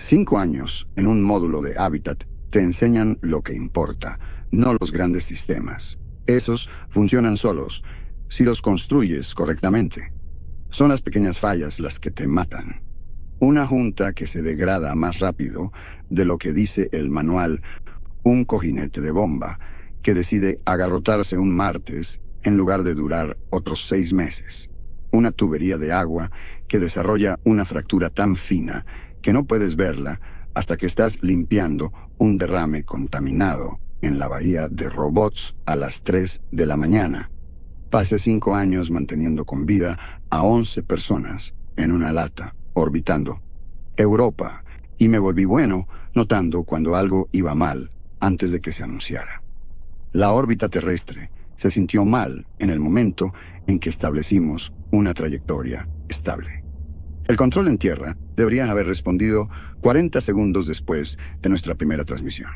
5 años en un módulo de hábitat te enseñan lo que importa, no los grandes sistemas. Esos funcionan solos, si los construyes correctamente. Son las pequeñas fallas las que te matan. Una junta que se degrada más rápido de lo que dice el manual, un cojinete de bomba que decide agarrotarse un martes en lugar de durar otros 6 meses. Una tubería de agua que desarrolla una fractura tan fina que no puedes verla hasta que estás limpiando un derrame contaminado en la bahía de Robots a las 3 de la mañana. Pasé 5 años manteniendo con vida a 11 personas en una lata, orbitando Europa, y me volví bueno notando cuando algo iba mal antes de que se anunciara. La órbita terrestre se sintió mal en el momento en que establecimos una trayectoria estable. El control en tierra debería haber respondido 40 segundos después de nuestra primera transmisión.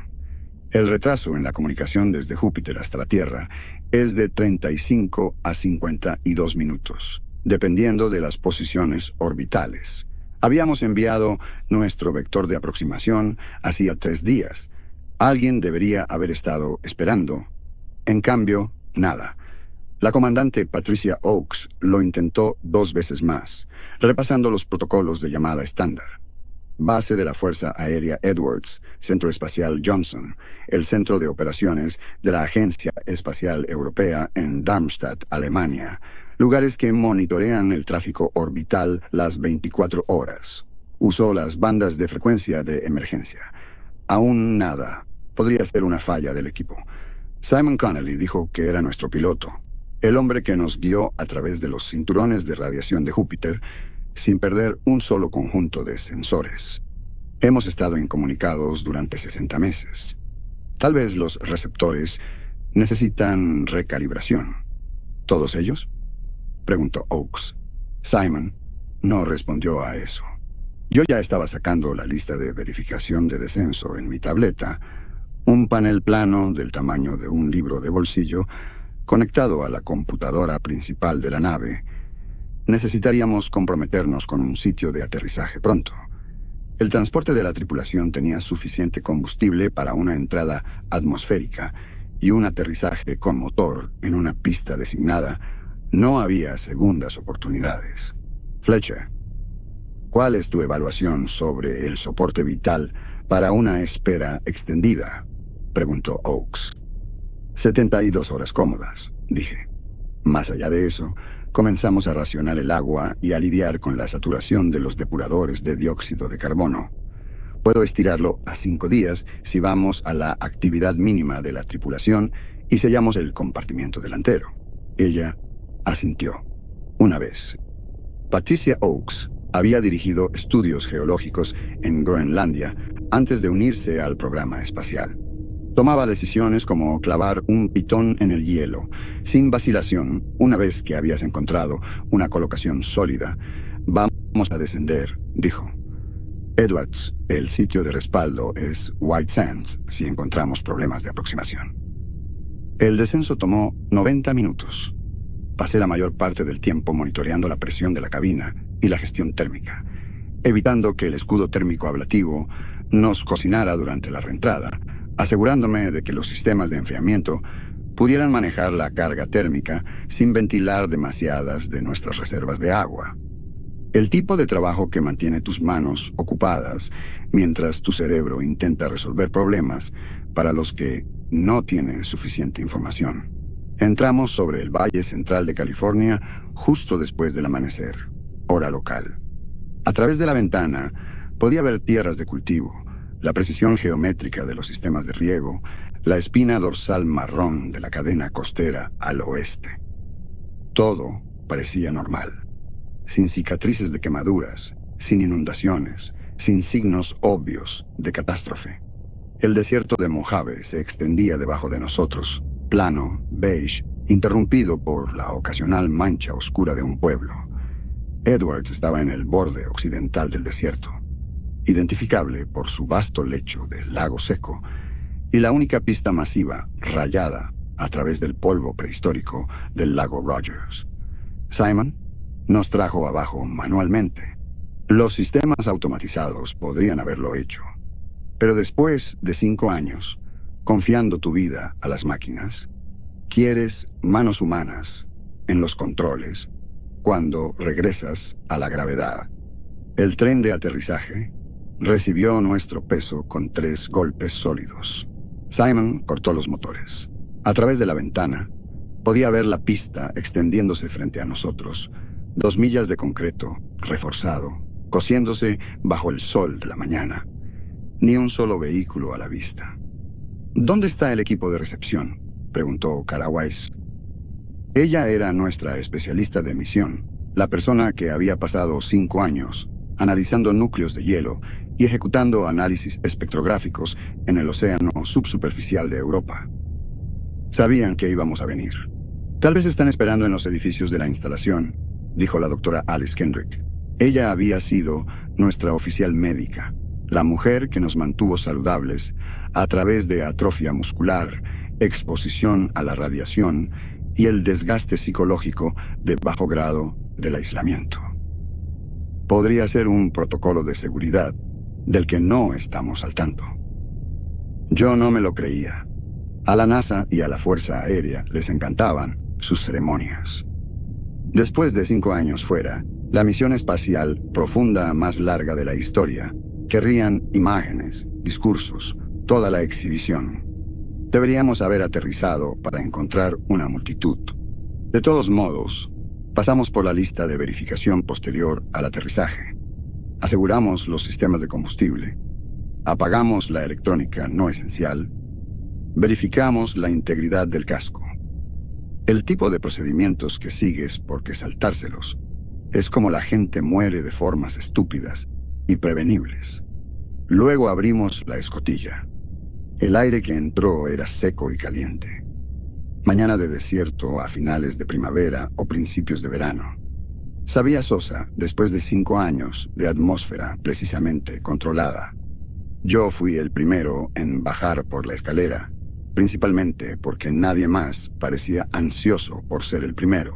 El retraso en la comunicación desde Júpiter hasta la Tierra es de 35 a 52 minutos, dependiendo de las posiciones orbitales. Habíamos enviado nuestro vector de aproximación hacía 3 días. Alguien debería haber estado esperando. En cambio, nada. La comandante Patricia Oakes lo intentó 2 veces más, repasando los protocolos de llamada estándar. Base de la Fuerza Aérea Edwards, Centro Espacial Johnson, el centro de operaciones de la Agencia Espacial Europea en Darmstadt, Alemania, lugares que monitorean el tráfico orbital las 24 horas. Usó las bandas de frecuencia de emergencia. Aún nada. Podría ser una falla del equipo. Simon Connolly dijo que era nuestro piloto, el hombre que nos guió a través de los cinturones de radiación de Júpiter, sin perder un solo conjunto de sensores. Hemos estado incomunicados durante 60 meses. Tal vez los receptores necesitan recalibración. ¿Todos ellos?, preguntó Oakes. Simon no respondió a eso. Yo ya estaba sacando la lista de verificación de descenso en mi tableta, un panel plano del tamaño de un libro de bolsillo conectado a la computadora principal de la nave. Necesitaríamos comprometernos con un sitio de aterrizaje pronto. El transporte de la tripulación tenía suficiente combustible para una entrada atmosférica y un aterrizaje con motor en una pista designada. No había segundas oportunidades. Fletcher, ¿cuál es tu evaluación sobre el soporte vital para una espera extendida?, preguntó Oakes. 72 horas cómodas, dije. Más allá de eso, comenzamos a racionar el agua y a lidiar con la saturación de los depuradores de dióxido de carbono. Puedo estirarlo a 5 días si vamos a la actividad mínima de la tripulación y sellamos el compartimiento delantero. Ella asintió. Una vez. Patricia Oakes había dirigido estudios geológicos en Groenlandia antes de unirse al programa espacial. Tomaba decisiones como clavar un pitón en el hielo, sin vacilación, una vez que habías encontrado una colocación sólida. Vamos a descender, dijo. Edwards, el sitio de respaldo es White Sands si encontramos problemas de aproximación. El descenso tomó 90 minutos. Pasé la mayor parte del tiempo monitoreando la presión de la cabina y la gestión térmica, evitando que el escudo térmico ablativo nos cocinara durante la reentrada, asegurándome de que los sistemas de enfriamiento pudieran manejar la carga térmica sin ventilar demasiadas de nuestras reservas de agua. El tipo de trabajo que mantiene tus manos ocupadas mientras tu cerebro intenta resolver problemas para los que no tienen suficiente información. Entramos sobre el Valle Central de California justo después del amanecer, hora local. A través de la ventana podía ver tierras de cultivo, la precisión geométrica de los sistemas de riego, la espina dorsal marrón de la cadena costera al oeste. Todo parecía normal, sin cicatrices de quemaduras, sin inundaciones, sin signos obvios de catástrofe. El desierto de Mojave se extendía debajo de nosotros, plano, beige, interrumpido por la ocasional mancha oscura de un pueblo. Edwards estaba en el borde occidental del desierto, identificable por su vasto lecho de lago seco y la única pista masiva rayada a través del polvo prehistórico del lago Rogers. Simon nos trajo abajo manualmente. Los sistemas automatizados podrían haberlo hecho. Pero después de 5 años, confiando tu vida a las máquinas, quieres manos humanas en los controles cuando regresas a la gravedad. El tren de aterrizaje recibió nuestro peso con 3 golpes sólidos. Simon cortó los motores. A través de la ventana, podía ver la pista extendiéndose frente a nosotros. 2 millas de concreto, reforzado, cociéndose bajo el sol de la mañana. Ni un solo vehículo a la vista. ¿Dónde está el equipo de recepción?, preguntó Kara Wise. Ella era nuestra especialista de misión, la persona que había pasado 5 años analizando núcleos de hielo y ejecutando análisis espectrográficos en el océano subsuperficial de Europa. Sabían que íbamos a venir. Tal vez están esperando en los edificios de la instalación, dijo la doctora Alice Kendrick. Ella había sido nuestra oficial médica, la mujer que nos mantuvo saludables a través de atrofia muscular, exposición a la radiación y el desgaste psicológico de bajo grado del aislamiento. Podría ser un protocolo de seguridad del que no estamos al tanto. Yo no me lo creía. A la NASA y a la Fuerza Aérea les encantaban sus ceremonias. Después de 5 años fuera, la misión espacial profunda más larga de la historia, querrían imágenes, discursos, toda la exhibición. Deberíamos haber aterrizado para encontrar una multitud. De todos modos, pasamos por la lista de verificación posterior al aterrizaje. Aseguramos los sistemas de combustible. Apagamos la electrónica no esencial. Verificamos la integridad del casco. El tipo de procedimientos que sigues porque saltárselos es como la gente muere de formas estúpidas y prevenibles. Luego abrimos la escotilla. El aire que entró era seco y caliente. Mañana de desierto a finales de primavera o principios de verano. Sabía Sosa, después de 5 años de atmósfera precisamente controlada. Yo fui el primero en bajar por la escalera, principalmente porque nadie más parecía ansioso por ser el primero.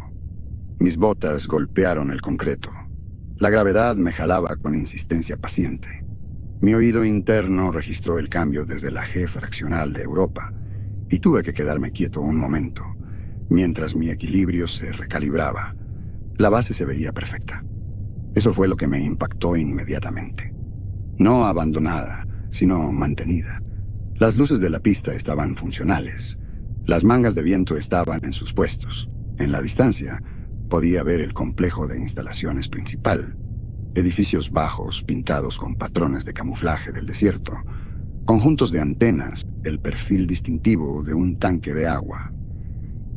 Mis botas golpearon el concreto. La gravedad me jalaba con insistencia paciente. Mi oído interno registró el cambio desde la G fraccional de Europa, y tuve que quedarme quieto un momento, mientras mi equilibrio se recalibraba. La base se veía perfecta. Eso fue lo que me impactó inmediatamente. No abandonada, sino mantenida. Las luces de la pista estaban funcionales. Las mangas de viento estaban en sus puestos. En la distancia, podía ver el complejo de instalaciones principal. Edificios bajos pintados con patrones de camuflaje del desierto. Conjuntos de antenas, el perfil distintivo de un tanque de agua.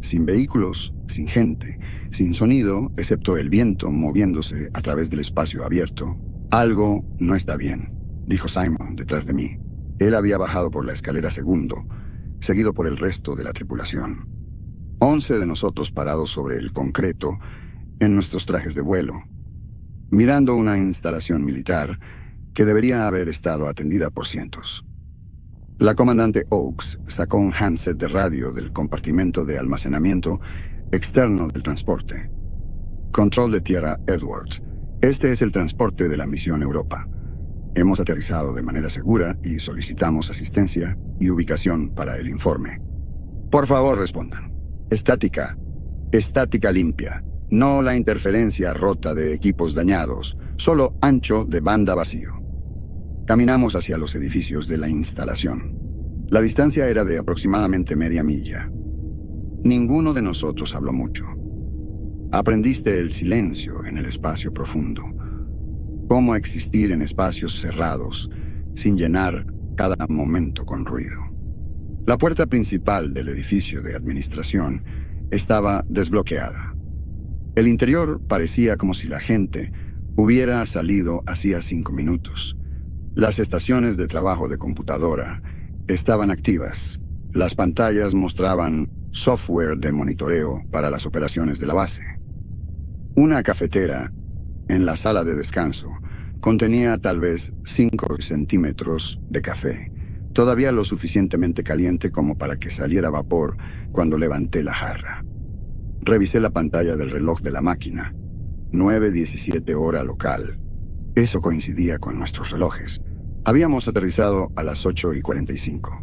Sin vehículos, sin gente, sin sonido, excepto el viento moviéndose a través del espacio abierto. Algo no está bien, dijo Simon detrás de mí. Él había bajado por la escalera segundo, seguido por el resto de la tripulación. 11 de nosotros parados sobre el concreto, en nuestros trajes de vuelo, mirando una instalación militar que debería haber estado atendida por cientos. La comandante Oakes sacó un handset de radio del compartimento de almacenamiento externo del transporte. Control de tierra Edwards. Este es el transporte de la misión Europa. Hemos aterrizado de manera segura y solicitamos asistencia y ubicación para el informe. Por favor, respondan. Estática. Estática limpia. No la interferencia rota de equipos dañados. Solo ancho de banda vacío. Caminamos hacia los edificios de la instalación. La distancia era de aproximadamente media milla. Ninguno de nosotros habló mucho. Aprendiste el silencio en el espacio profundo. Cómo existir en espacios cerrados, sin llenar cada momento con ruido. La puerta principal del edificio de administración estaba desbloqueada. El interior parecía como si la gente hubiera salido hacía 5 minutos. Las estaciones de trabajo de computadora estaban activas. Las pantallas mostraban software de monitoreo para las operaciones de la base. Una cafetera en la sala de descanso contenía tal vez 5 centímetros de café, todavía lo suficientemente caliente como para que saliera vapor cuando levanté la jarra. Revisé la pantalla del reloj de la máquina. 9:17 hora local. Eso coincidía con nuestros relojes. Habíamos aterrizado a las 8:45.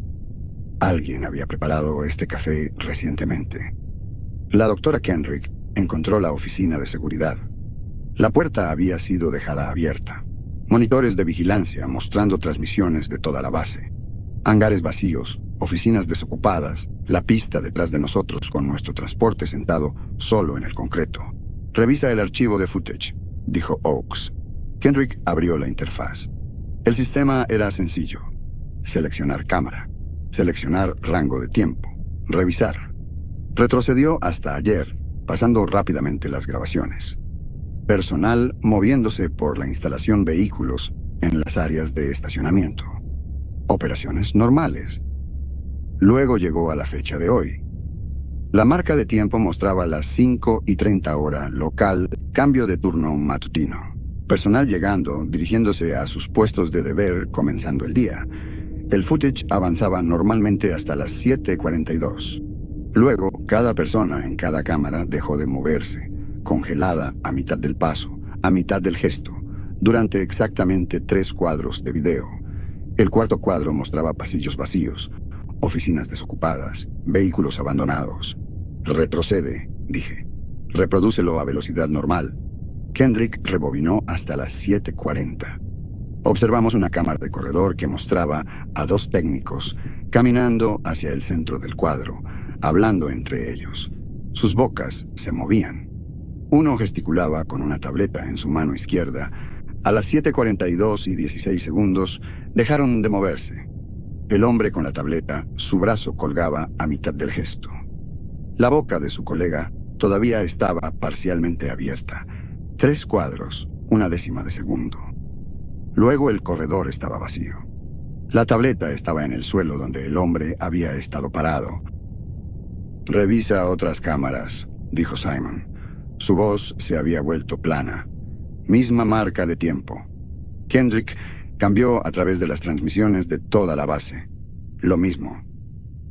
Alguien había preparado este café recientemente. La doctora Kendrick encontró la oficina de seguridad. La puerta había sido dejada abierta. Monitores de vigilancia mostrando transmisiones de toda la base. Hangares vacíos, oficinas desocupadas, la pista detrás de nosotros con nuestro transporte sentado solo en el concreto. «Revisa el archivo de footage», dijo Oakes. Kendrick abrió la interfaz. El sistema era sencillo. Seleccionar cámara. Seleccionar rango de tiempo. Revisar. Retrocedió hasta ayer, pasando rápidamente las grabaciones. Personal moviéndose por la instalación vehículos en las áreas de estacionamiento. Operaciones normales. Luego llegó a la fecha de hoy. La marca de tiempo mostraba las 5:30 hora local, cambio de turno matutino. Personal llegando, dirigiéndose a sus puestos de deber, comenzando el día. El footage avanzaba normalmente hasta las 7:42. Luego, cada persona en cada cámara dejó de moverse, congelada a mitad del paso, a mitad del gesto, durante exactamente 3 cuadros de video. El cuarto cuadro mostraba pasillos vacíos, oficinas desocupadas, vehículos abandonados. «Retrocede», dije. «Reprodúcelo a velocidad normal». Kendrick rebobinó hasta las 7:40. Observamos una cámara de corredor que mostraba a 2 técnicos caminando hacia el centro del cuadro, hablando entre ellos. Sus bocas se movían. Uno gesticulaba con una tableta en su mano izquierda. A las 7:42:16 dejaron de moverse. El hombre con la tableta, su brazo colgaba a mitad del gesto. La boca de su colega todavía estaba parcialmente abierta. 3 cuadros, 1/10 de segundo. Luego el corredor estaba vacío. La tableta estaba en el suelo donde el hombre había estado parado. «Revisa otras cámaras», dijo Simon. Su voz se había vuelto plana. Misma marca de tiempo. Kendrick cambió a través de las transmisiones de toda la base. Lo mismo.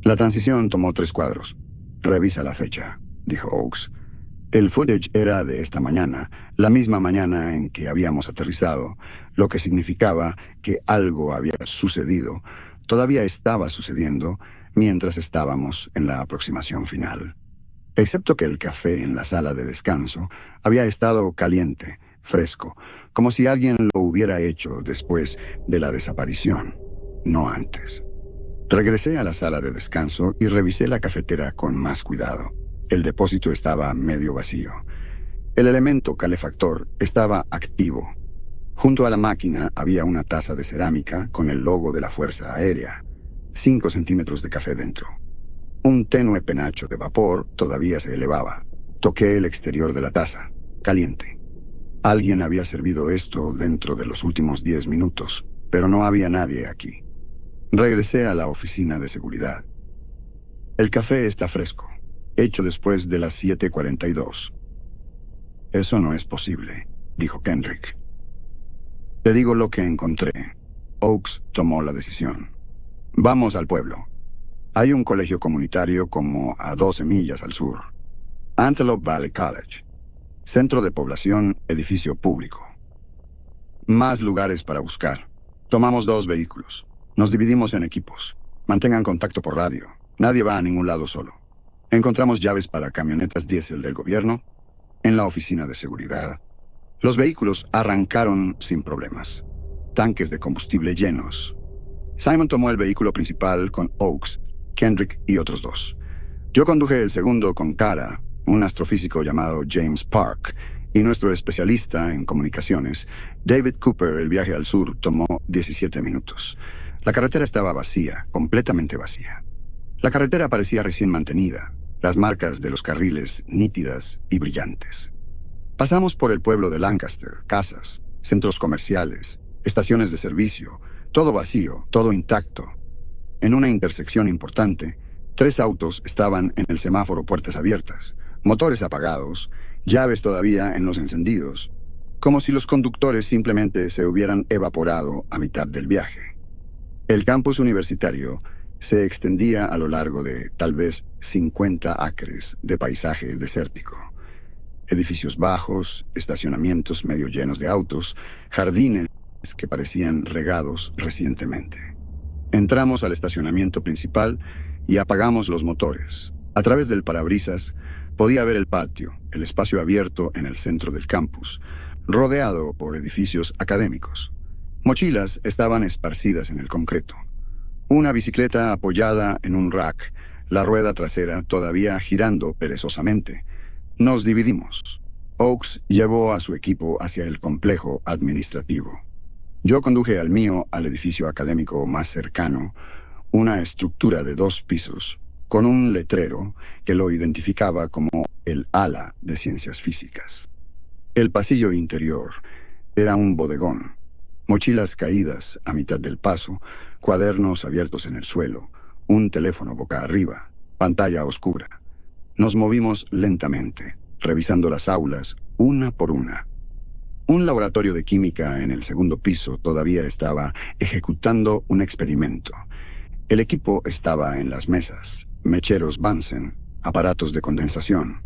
La transición tomó 3 cuadros. «Revisa la fecha», dijo Oakes. El footage era de esta mañana, la misma mañana en que habíamos aterrizado, lo que significaba que algo había sucedido, todavía estaba sucediendo, mientras estábamos en la aproximación final. Excepto que el café en la sala de descanso había estado caliente, fresco, como si alguien lo hubiera hecho después de la desaparición, no antes. Regresé a la sala de descanso y revisé la cafetera con más cuidado. El depósito estaba medio vacío. El elemento calefactor estaba activo. Junto a la máquina había una taza de cerámica con el logo de la Fuerza Aérea. 5 centímetros de café dentro. Un tenue penacho de vapor todavía se elevaba. Toqué el exterior de la taza, caliente. Alguien había servido esto dentro de los últimos 10 minutos, pero no había nadie aquí. Regresé a la oficina de seguridad. El café está fresco, hecho después de las 7:42. «Eso no es posible», dijo Kendrick. «Te digo lo que encontré». Oakes tomó la decisión. «Vamos al pueblo. Hay un colegio comunitario como a 12 millas al sur. Antelope Valley College. Centro de población, edificio público. Más lugares para buscar. Tomamos 2 vehículos. Nos dividimos en equipos. Mantengan contacto por radio. Nadie va a ningún lado solo. Encontramos llaves para camionetas diésel del gobierno en la oficina de seguridad. Los vehículos arrancaron sin problemas. Tanques de combustible llenos. Simon tomó el vehículo principal con Oakes, Kendrick y otros 2. Yo conduje el segundo con Cara, un astrofísico llamado James Park, y nuestro especialista en comunicaciones, David Cooper. El viaje al sur tomó 17 minutos. La carretera estaba vacía, completamente vacía. La carretera parecía recién mantenida, las marcas de los carriles nítidas y brillantes. Pasamos por el pueblo de Lancaster, casas, centros comerciales, estaciones de servicio, todo vacío, todo intacto. En una intersección importante, 3 autos estaban en el semáforo puertas abiertas, motores apagados, llaves todavía en los encendidos, como si los conductores simplemente se hubieran evaporado a mitad del viaje. El campus universitario se extendía a lo largo de tal vez 50 acres de paisaje desértico. Edificios bajos, estacionamientos medio llenos de autos, jardines que parecían regados recientemente. Entramos al estacionamiento principal y apagamos los motores. A través del parabrisas podía ver el patio, el espacio abierto en el centro del campus, rodeado por edificios académicos. Mochilas estaban esparcidas en el concreto. Una bicicleta apoyada en un rack, la rueda trasera todavía girando perezosamente. Nos dividimos. Oakes llevó a su equipo hacia el complejo administrativo. Yo conduje al mío al edificio académico más cercano, una estructura de 2 pisos, con un letrero que lo identificaba como el ala de ciencias físicas. El pasillo interior era un bodegón. Mochilas caídas a mitad del paso, cuadernos abiertos en el suelo, un teléfono boca arriba, pantalla oscura. Nos movimos lentamente, revisando las aulas una por una. Un laboratorio de química en el segundo piso todavía estaba ejecutando un experimento. El equipo estaba en las mesas, mecheros Bunsen, aparatos de condensación.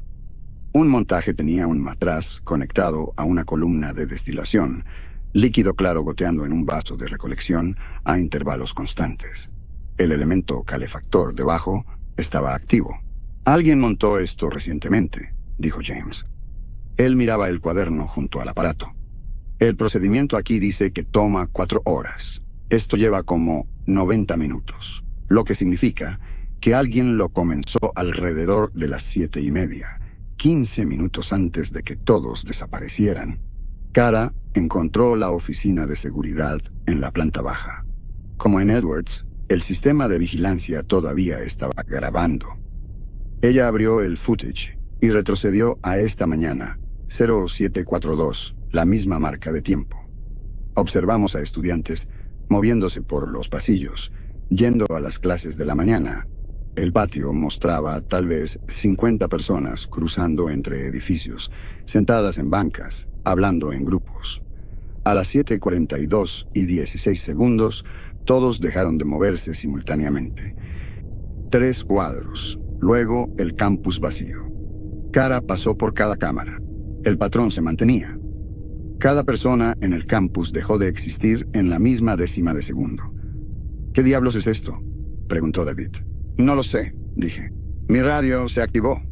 Un montaje tenía un matraz conectado a una columna de destilación, líquido claro goteando en un vaso de recolección a intervalos constantes. El elemento calefactor debajo estaba activo. «Alguien montó esto recientemente», dijo James. Él miraba el cuaderno junto al aparato. «El procedimiento aquí dice que toma 4 horas. Esto lleva como 90 minutos, lo que significa que alguien lo comenzó alrededor de las 7:30, 15 minutos antes de que todos desaparecieran». Cara encontró la oficina de seguridad en la planta baja. Como en Edwards, el sistema de vigilancia todavía estaba grabando. Ella abrió el footage y retrocedió a esta mañana, 0742, la misma marca de tiempo. Observamos a estudiantes moviéndose por los pasillos, yendo a las clases de la mañana. El patio mostraba tal vez 50 personas cruzando entre edificios, sentadas en bancas, hablando en grupos. A las 7:42 y 16 segundos, todos dejaron de moverse simultáneamente. 3 cuadros, luego el campus vacío. Cara pasó por cada cámara. El patrón se mantenía. Cada persona en el campus dejó de existir en la misma décima de segundo. «¿Qué diablos es esto?», preguntó David. «No lo sé», dije. «Mi radio se activó».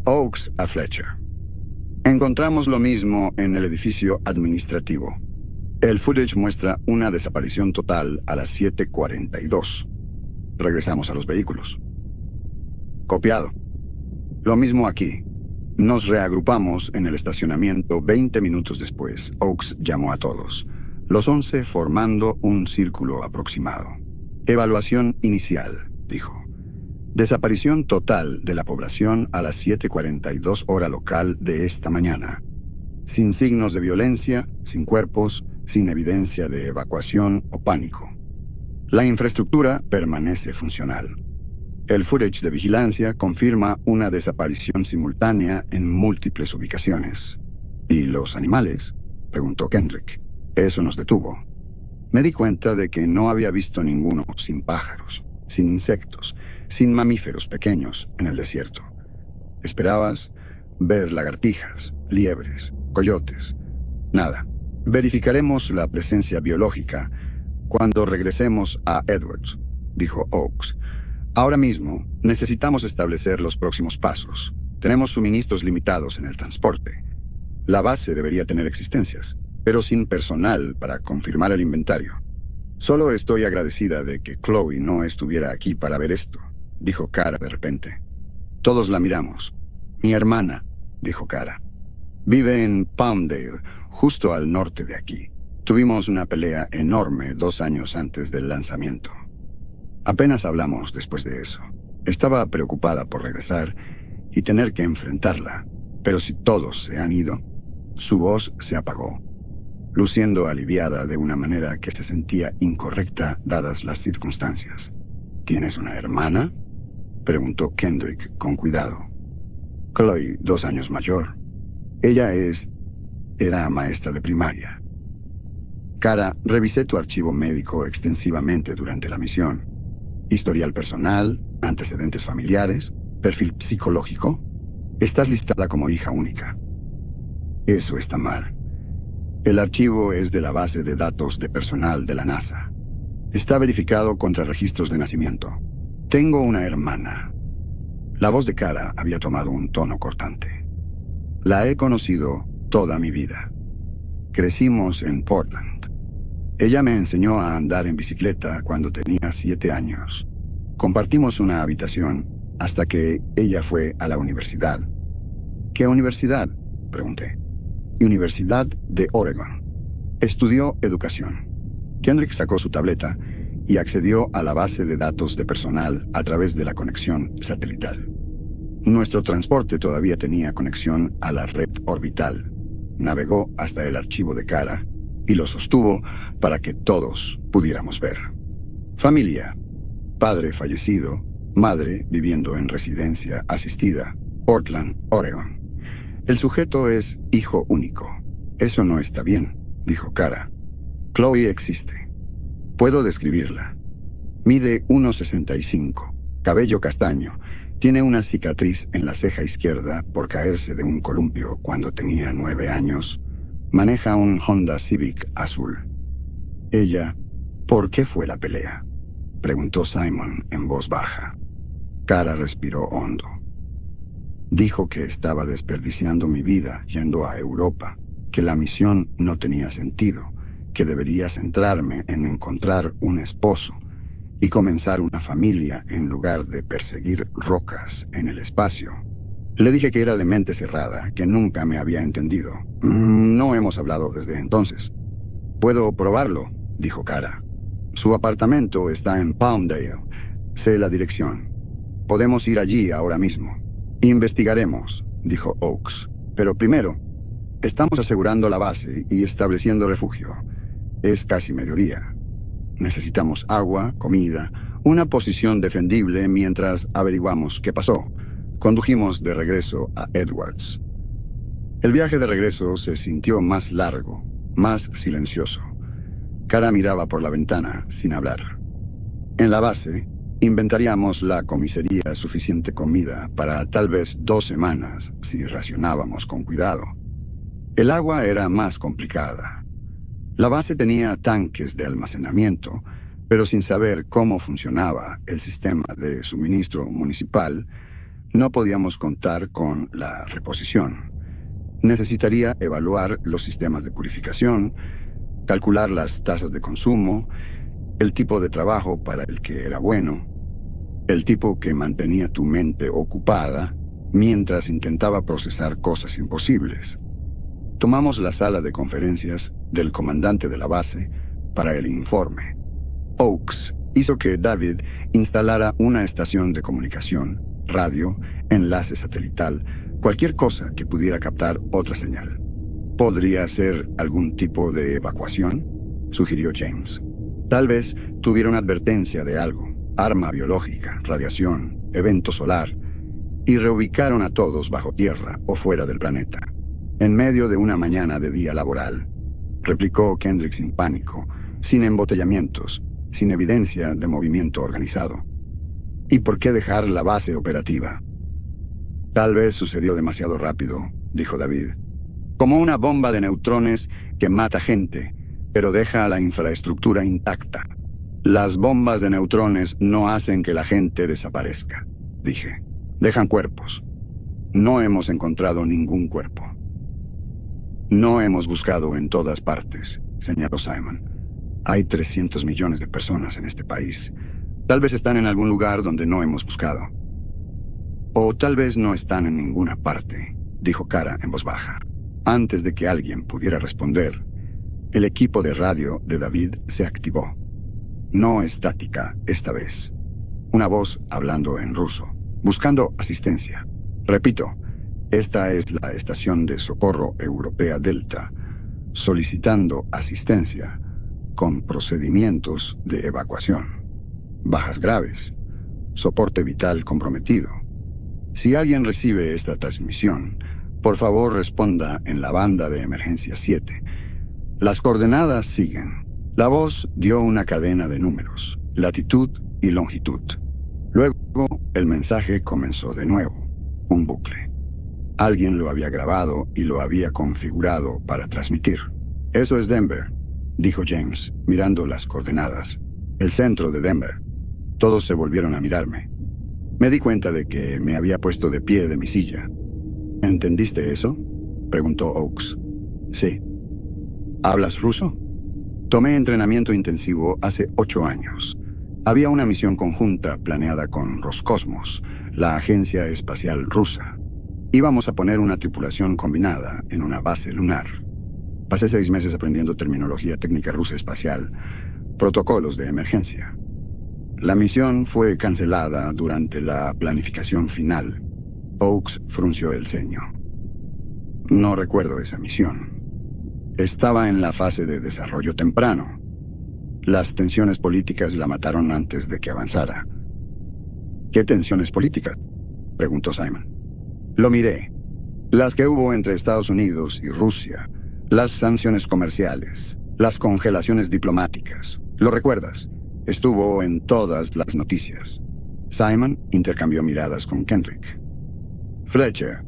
Oakes a Fletcher. Encontramos lo mismo en el edificio administrativo. El footage muestra una desaparición total a las 7:42. Regresamos a los vehículos. Copiado. Lo mismo aquí. Nos reagrupamos en el estacionamiento 20 minutos después. Oakes llamó a todos. Los 11 formando un círculo aproximado. Evaluación inicial, dijo. Desaparición total de la población a las 7:42 hora local de esta mañana. Sin signos de violencia, sin cuerpos, sin evidencia de evacuación o pánico. La infraestructura permanece funcional. El footage de vigilancia confirma una desaparición simultánea en múltiples ubicaciones. ¿Y los animales?, preguntó Kendrick. Eso nos detuvo. Me di cuenta de que no había visto ninguno sin pájaros, sin insectos, sin mamíferos pequeños en el desierto. Esperabas ver lagartijas, liebres, coyotes. Nada. Verificaremos la presencia biológica cuando regresemos a Edwards, dijo Oakes. Ahora mismo necesitamos establecer los próximos pasos. Tenemos suministros limitados en el transporte. La base debería tener existencias, pero sin personal para confirmar el inventario. Solo estoy agradecida de que Chloe no estuviera aquí para ver esto, dijo Cara de repente. Todos la miramos. Mi hermana, dijo Cara. Vive en Palmdale, justo al norte de aquí. Tuvimos una pelea enorme 2 años antes del lanzamiento. Apenas hablamos después de eso. Estaba preocupada por regresar y tener que enfrentarla, pero si todos se han ido, su voz se apagó, luciendo aliviada de una manera que se sentía incorrecta dadas las circunstancias. ¿Tienes una hermana?, preguntó Kendrick con cuidado. Chloe, 2 años mayor. Ella era maestra de primaria. Cara, revisé tu archivo médico extensivamente durante la misión. Historial personal, antecedentes familiares, perfil psicológico. Estás listada como hija única. Eso está mal. El archivo es de la base de datos de personal de la NASA. Está verificado contra registros de nacimiento. Tengo una hermana. La voz de Kara había tomado un tono cortante. La he conocido toda mi vida. Crecimos en Portland. Ella me enseñó a andar en bicicleta cuando tenía 7 años. Compartimos una habitación hasta que ella fue a la universidad. ¿Qué universidad?, pregunté. Universidad de Oregon. Estudió educación. Kendrick sacó su tableta y accedió a la base de datos de personal a través de la conexión satelital. Nuestro transporte todavía tenía conexión a la red orbital. Navegó hasta el archivo de Kara y lo sostuvo para que todos pudiéramos ver. Familia: padre fallecido, madre viviendo en residencia asistida, Portland, Oregon. El sujeto es hijo único. Eso no está bien, dijo Kara. Chloe existe. Puedo describirla. Mide 1,65, cabello castaño. Tiene una cicatriz en la ceja izquierda por caerse de un columpio cuando tenía 9 años. Maneja un Honda Civic azul. Ella, ¿por qué fue la pelea?, preguntó Simon en voz baja. Kara respiró hondo. Dijo que estaba desperdiciando mi vida yendo a Europa, que la misión no tenía sentido, que debería centrarme en encontrar un esposo y comenzar una familia en lugar de perseguir rocas en el espacio. Le dije que era de mente cerrada, que nunca me había entendido. No hemos hablado desde entonces. Puedo probarlo, dijo Kara. Su apartamento está en Palmdale. Sé la dirección. Podemos ir allí ahora mismo. Investigaremos, dijo Oakes. Pero primero, estamos asegurando la base y estableciendo refugio. Es casi mediodía. Necesitamos agua, comida, una posición defendible mientras averiguamos qué pasó. Condujimos de regreso a Edwards. El viaje de regreso se sintió más largo, más silencioso. Kara miraba por la ventana sin hablar. En la base, inventaríamos la comisaría suficiente comida para tal vez 2 semanas si racionábamos con cuidado. El agua era más complicada. La base tenía tanques de almacenamiento, pero sin saber cómo funcionaba el sistema de suministro municipal, no podíamos contar con la reposición. Necesitaría evaluar los sistemas de purificación, calcular las tasas de consumo, el tipo de trabajo para el que era bueno, el tipo que mantenía tu mente ocupada mientras intentaba procesar cosas imposibles. Tomamos la sala de conferencias del comandante de la base para el informe. Oakes hizo que David instalara una estación de comunicación, radio, enlace satelital, cualquier cosa que pudiera captar otra señal. ¿Podría ser algún tipo de evacuación?, sugirió James. Tal vez tuviera una advertencia de algo, arma biológica, radiación, evento solar, y reubicaron a todos bajo tierra o fuera del planeta. En medio de una mañana de día laboral, replicó Kendrick sin pánico, sin embotellamientos, sin evidencia de movimiento organizado. ¿Y por qué dejar la base operativa? Tal vez sucedió demasiado rápido, dijo David. Como una bomba de neutrones que mata gente, pero deja a la infraestructura intacta. Las bombas de neutrones no hacen que la gente desaparezca, dije. Dejan cuerpos. No hemos encontrado ningún cuerpo. No hemos buscado en todas partes, señaló Simon. Hay 300 millones de personas en este país. Tal vez están en algún lugar donde no hemos buscado. O tal vez no están en ninguna parte, dijo Kara en voz baja. Antes de que alguien pudiera responder, el equipo de radio de David se activó. No estática esta vez. Una voz hablando en ruso, buscando asistencia. Repito, esta es la estación de socorro europea Delta, solicitando asistencia con procedimientos de evacuación. Bajas graves, soporte vital comprometido. Si alguien recibe esta transmisión, por favor responda en la banda de emergencia 7. Las coordenadas siguen. La voz dio una cadena de números, latitud y longitud. Luego, el mensaje comenzó de nuevo, un bucle. Alguien lo había grabado y lo había configurado para transmitir. Eso es Denver, dijo James, mirando las coordenadas. El centro de Denver. Todos se volvieron a mirarme. Me di cuenta de que me había puesto de pie de mi silla. ¿Entendiste eso?, preguntó Oakes. Sí. ¿Hablas ruso? Tomé entrenamiento intensivo hace 8 años. Había una misión conjunta planeada con Roscosmos, la agencia espacial rusa. Íbamos a poner una tripulación combinada en una base lunar. Pasé 6 meses aprendiendo terminología técnica rusa espacial, protocolos de emergencia. La misión fue cancelada durante la planificación final. Oakes frunció el ceño. No recuerdo esa misión. Estaba en la fase de desarrollo temprano. Las tensiones políticas la mataron antes de que avanzara. ¿Qué tensiones políticas?, preguntó Simon. Lo miré. Las que hubo entre Estados Unidos y Rusia. Las sanciones comerciales. Las congelaciones diplomáticas. ¿Lo recuerdas? Estuvo en todas las noticias. Simon intercambió miradas con Kendrick. Fletcher,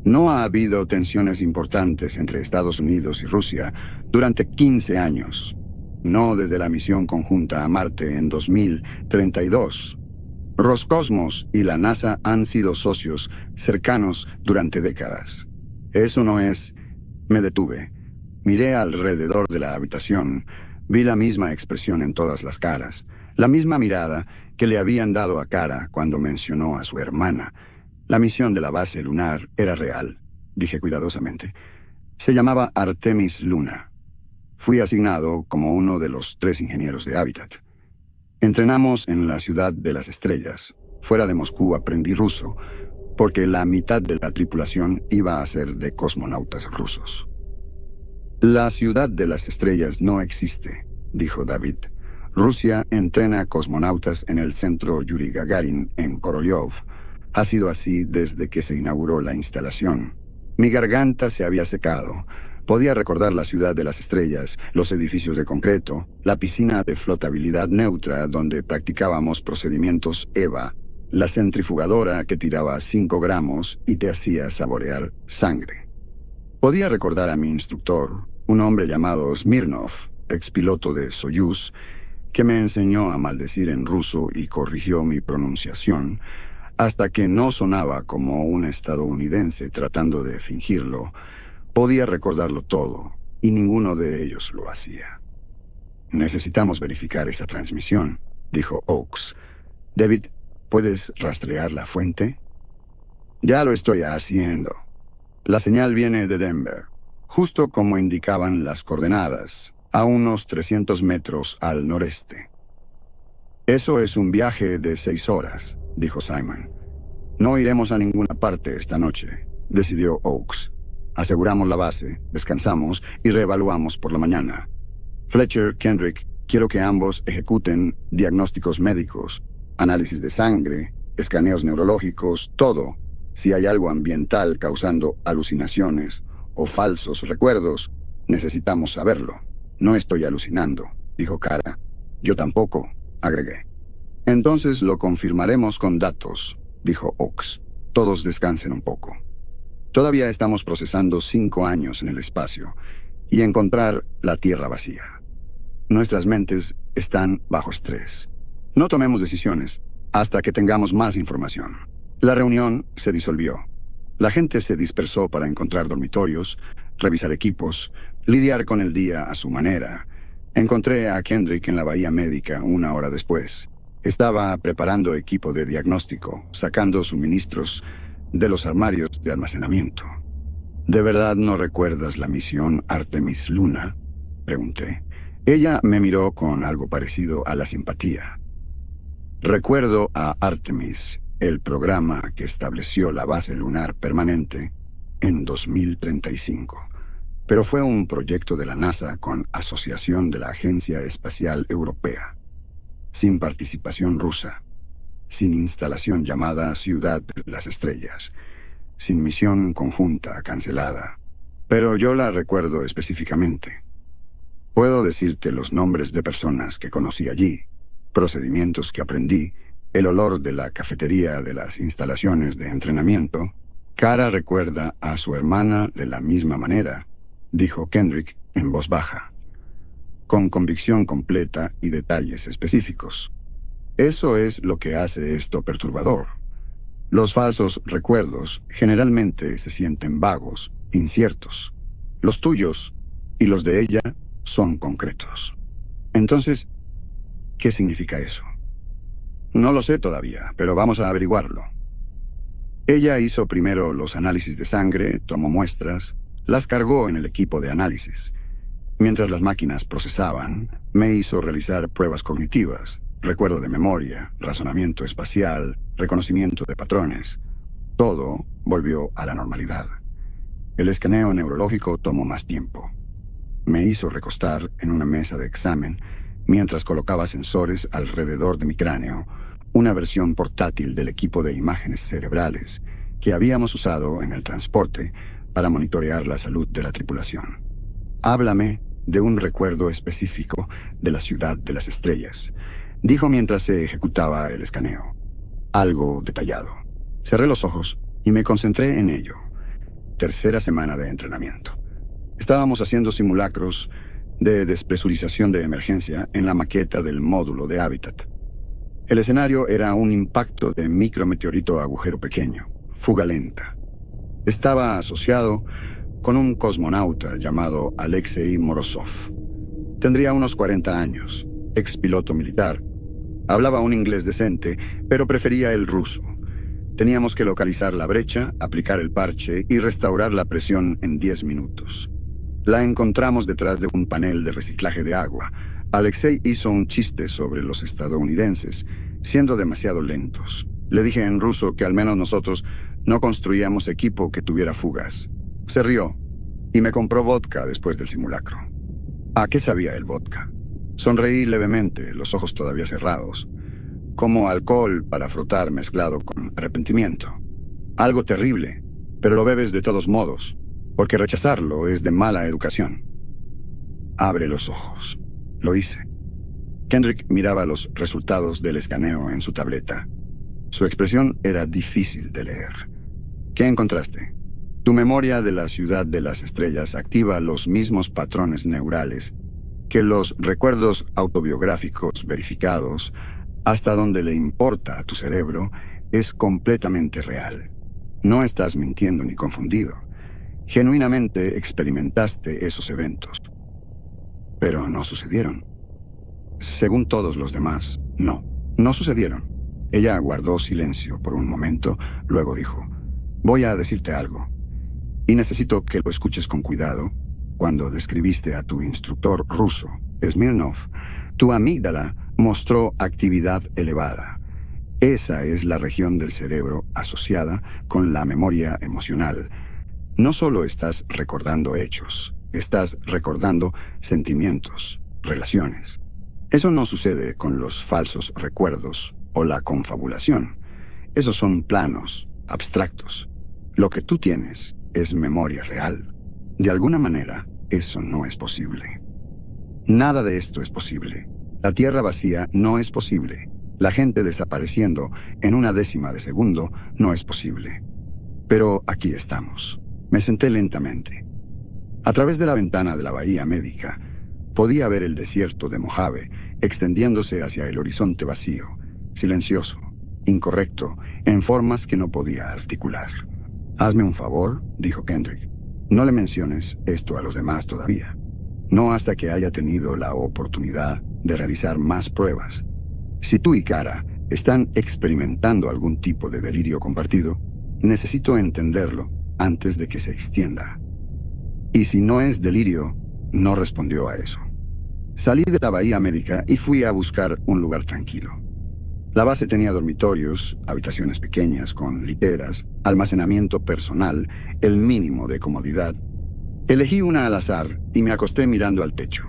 no ha habido tensiones importantes entre Estados Unidos y Rusia durante 15 años. No desde la misión conjunta a Marte en 2032. Roscosmos y la NASA han sido socios cercanos durante décadas. Eso no es... Me detuve. Miré alrededor de la habitación. Vi la misma expresión en todas las caras. La misma mirada que le habían dado a Kara cuando mencionó a su hermana. La misión de la base lunar era real, dije cuidadosamente. Se llamaba Artemis Luna. Fui asignado como uno de los 3 ingenieros de Habitat. Entrenamos en la Ciudad de las Estrellas. Fuera de Moscú aprendí ruso, porque la mitad de la tripulación iba a ser de cosmonautas rusos. La Ciudad de las Estrellas no existe, dijo David. Rusia entrena cosmonautas en el centro Yuri Gagarin, en Korolev. Ha sido así desde que se inauguró la instalación. Mi garganta se había secado. Podía recordar la Ciudad de las Estrellas, los edificios de concreto, la piscina de flotabilidad neutra donde practicábamos procedimientos EVA, la centrifugadora que tiraba 5 gramos y te hacía saborear sangre. Podía recordar a mi instructor, un hombre llamado Smirnov, expiloto de Soyuz, que me enseñó a maldecir en ruso y corrigió mi pronunciación, hasta que no sonaba como un estadounidense tratando de fingirlo. Podía recordarlo todo, y ninguno de ellos lo hacía. Necesitamos verificar esa transmisión, dijo Oakes. David, ¿puedes rastrear la fuente? Ya lo estoy haciendo. La señal viene de Denver, justo como indicaban las coordenadas, a unos 300 metros al noreste. Eso es un viaje de 6 horas, dijo Simon. No iremos a ninguna parte esta noche, decidió Oakes. Aseguramos la base, descansamos y reevaluamos por la mañana. Fletcher, Kendrick, quiero que ambos ejecuten diagnósticos médicos, análisis de sangre, escaneos neurológicos, todo. Si hay algo ambiental causando alucinaciones o falsos recuerdos, necesitamos saberlo. No estoy alucinando, dijo Kara. Yo tampoco, agregué. Entonces lo confirmaremos con datos, dijo Oakes. Todos descansen un poco. Todavía estamos procesando 5 años en el espacio y encontrar la Tierra vacía. Nuestras mentes están bajo estrés. No tomemos decisiones hasta que tengamos más información. La reunión se disolvió. La gente se dispersó para encontrar dormitorios, revisar equipos, lidiar con el día a su manera. Encontré a Kendrick en la bahía médica 1 hora después. Estaba preparando equipo de diagnóstico, sacando suministros de los armarios de almacenamiento. ¿De verdad no recuerdas la misión Artemis Luna?, pregunté. Ella me miró con algo parecido a la simpatía. Recuerdo a Artemis, el programa que estableció la base lunar permanente en 2035. Pero fue un proyecto de la NASA con asociación de la Agencia Espacial Europea, sin participación rusa, sin instalación llamada Ciudad de las Estrellas, sin misión conjunta cancelada. Pero yo la recuerdo específicamente. Puedo decirte los nombres de personas que conocí allí, procedimientos que aprendí, el olor de la cafetería de las instalaciones de entrenamiento. Kara recuerda a su hermana de la misma manera, dijo Kendrick en voz baja, con convicción completa y detalles específicos. Eso es lo que hace esto perturbador. Los falsos recuerdos generalmente se sienten vagos, inciertos. Los tuyos y los de ella son concretos. Entonces, ¿qué significa eso? No lo sé todavía, pero vamos a averiguarlo. Ella hizo primero los análisis de sangre, tomó muestras, las cargó en el equipo de análisis. Mientras las máquinas procesaban, me hizo realizar pruebas cognitivas, recuerdo de memoria, razonamiento espacial, reconocimiento de patrones. Todo volvió a la normalidad. El escaneo neurológico tomó más tiempo. Me hizo recostar en una mesa de examen mientras colocaba sensores alrededor de mi cráneo, una versión portátil del equipo de imágenes cerebrales que habíamos usado en el transporte para monitorear la salud de la tripulación. Háblame de un recuerdo específico de la ciudad de las estrellas, dijo mientras se ejecutaba el escaneo. Algo detallado. Cerré los ojos y me concentré en ello. Tercera semana de entrenamiento. Estábamos haciendo simulacros de despresurización de emergencia en la maqueta del módulo de hábitat. El escenario era un impacto de micrometeorito agujero pequeño, fuga lenta. Estaba asociado con un cosmonauta llamado Alexei Morozov. Tendría unos 40 años, expiloto militar. Hablaba un inglés decente, pero prefería el ruso. Teníamos que localizar la brecha, aplicar el parche y restaurar la presión en 10 minutos. La encontramos detrás de un panel de reciclaje de agua. Alexei hizo un chiste sobre los estadounidenses, siendo demasiado lentos. Le dije en ruso que al menos nosotros no construíamos equipo que tuviera fugas. Se rió y me compró vodka después del simulacro. ¿A qué sabía el vodka? Sonreí levemente, los ojos todavía cerrados. Como alcohol para frotar mezclado con arrepentimiento. Algo terrible, pero lo bebes de todos modos, porque rechazarlo es de mala educación. Abre los ojos. Lo hice. Kendrick miraba los resultados del escaneo en su tableta. Su expresión era difícil de leer. ¿Qué encontraste? Tu memoria de la ciudad de las estrellas activa los mismos patrones neurales que los recuerdos autobiográficos verificados, hasta donde le importa a tu cerebro, es completamente real. No estás mintiendo ni confundido. Genuinamente experimentaste esos eventos. Pero no sucedieron. Según todos los demás, no sucedieron. Ella guardó silencio por un momento, luego dijo, voy a decirte algo, y necesito que lo escuches con cuidado. Cuando describiste a tu instructor ruso, Smirnov, tu amígdala mostró actividad elevada. Esa es la región del cerebro asociada con la memoria emocional. No solo estás recordando hechos, estás recordando sentimientos, relaciones. Eso no sucede con los falsos recuerdos o la confabulación. Esos son planos, abstractos. Lo que tú tienes es memoria real. De alguna manera, eso no es posible. Nada de esto es posible. La Tierra vacía no es posible. La gente desapareciendo en una décima de segundo no es posible. Pero aquí estamos. Me senté lentamente. A través de la ventana de la bahía médica, podía ver el desierto de Mojave extendiéndose hacia el horizonte vacío, silencioso, incorrecto, en formas que no podía articular. Hazme un favor, dijo Kendrick. No le menciones esto a los demás todavía. No hasta que haya tenido la oportunidad de realizar más pruebas. Si tú y Kara están experimentando algún tipo de delirio compartido, necesito entenderlo antes de que se extienda. Y si no es delirio, no respondió a eso. Salí de la bahía médica y fui a buscar un lugar tranquilo. La base tenía dormitorios, habitaciones pequeñas con literas, almacenamiento personal, el mínimo de comodidad. Elegí una al azar y me acosté mirando al techo.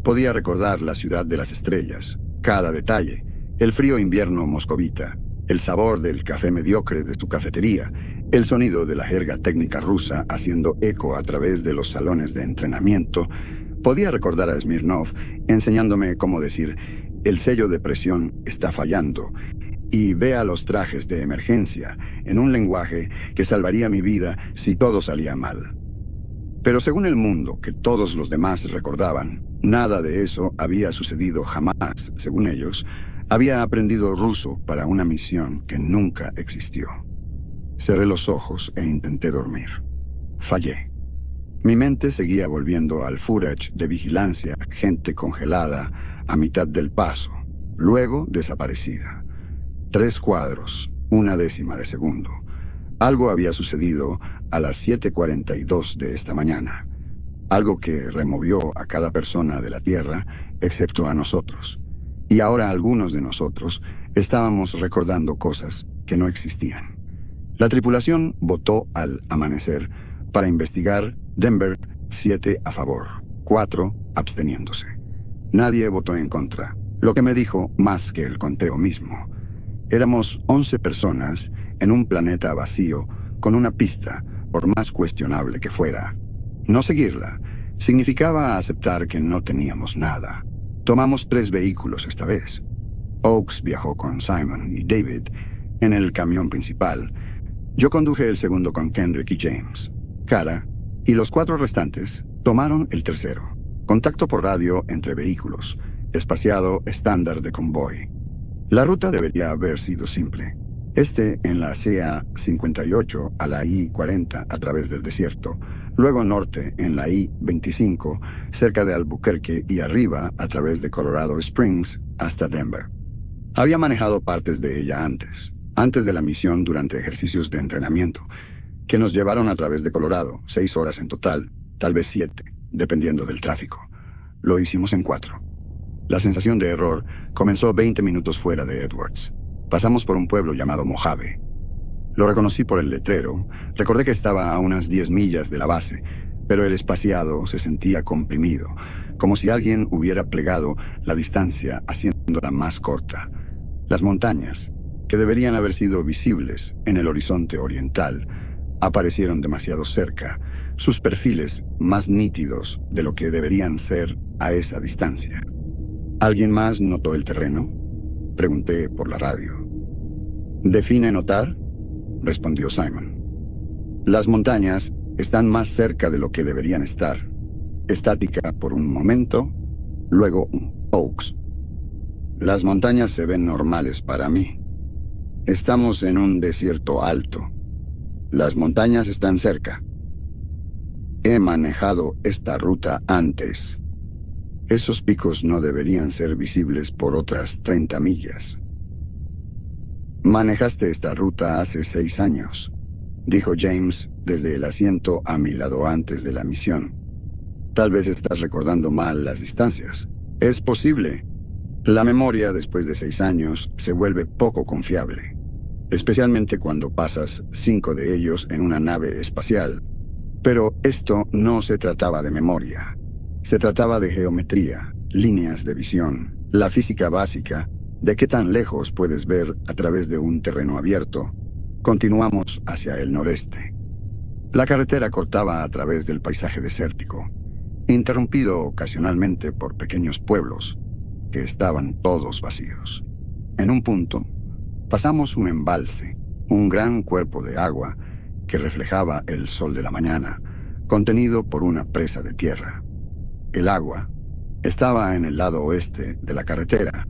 Podía recordar la ciudad de las estrellas, cada detalle, el frío invierno moscovita, el sabor del café mediocre de su cafetería, el sonido de la jerga técnica rusa haciendo eco a través de los salones de entrenamiento. Podía recordar a Smirnov enseñándome cómo decir, el sello de presión está fallando, y vea los trajes de emergencia en un lenguaje que salvaría mi vida si todo salía mal. Pero según el mundo que todos los demás recordaban, nada de eso había sucedido jamás. Según ellos, había aprendido ruso para una misión que nunca existió. Cerré los ojos e intenté dormir. Fallé. Mi mente seguía volviendo al footage de vigilancia, gente congelada a mitad del paso, luego desaparecida. 3 cuadros, 1/10 de segundo. Algo había sucedido a las 7:42 de esta mañana. Algo que removió a cada persona de la Tierra, excepto a nosotros. Y ahora algunos de nosotros estábamos recordando cosas que no existían. La tripulación votó al amanecer para investigar Denver, 7 a favor, 4 absteniéndose. Nadie votó en contra, lo que me dijo más que el conteo mismo. Éramos 11 personas en un planeta vacío con una pista, por más cuestionable que fuera. No seguirla significaba aceptar que no teníamos nada. Tomamos 3 vehículos esta vez. Oakes viajó con Simon y David en el camión principal. Yo conduje el segundo con Kendrick y James. Kara y los 4 restantes tomaron el tercero. Contacto por radio entre vehículos, espaciado estándar de convoy. La ruta debería haber sido simple. En la CA-58 a la I-40 a través del desierto, luego norte en la I-25 cerca de Albuquerque y arriba a través de Colorado Springs hasta Denver. Había manejado partes de ella antes de la misión durante ejercicios de entrenamiento, que nos llevaron a través de Colorado, 6 horas en total, tal vez 7, dependiendo del tráfico. Lo hicimos en 4. La sensación de error comenzó 20 minutos fuera de Edwards. Pasamos por un pueblo llamado Mojave. Lo reconocí por el letrero. Recordé que estaba a unas 10 millas de la base, pero el espaciado se sentía comprimido, como si alguien hubiera plegado la distancia haciéndola más corta. Las montañas, que deberían haber sido visibles en el horizonte oriental, aparecieron demasiado cerca, sus perfiles más nítidos de lo que deberían ser a esa distancia. ¿Alguien más notó el terreno? Pregunté por la radio. ¿Define notar? Respondió Simon. Las montañas están más cerca de lo que deberían estar. Estática por un momento, luego Oakes. Las montañas se ven normales para mí. Estamos en un desierto alto. Las montañas están cerca. He manejado esta ruta antes. Esos picos no deberían ser visibles por otras 30 millas. Manejaste esta ruta hace 6 años, dijo James desde el asiento a mi lado antes de la misión. Tal vez estás recordando mal las distancias. Es posible. La memoria después de 6 años se vuelve poco confiable, especialmente cuando pasas 5 de ellos en una nave espacial. Pero esto no se trataba de memoria. Se trataba de geometría, líneas de visión, la física básica, de qué tan lejos puedes ver a través de un terreno abierto. Continuamos hacia el noreste. La carretera cortaba a través del paisaje desértico, interrumpido ocasionalmente por pequeños pueblos, que estaban todos vacíos. En un punto, pasamos un embalse, un gran cuerpo de agua que reflejaba el sol de la mañana, contenido por una presa de tierra. El agua estaba en el lado oeste de la carretera.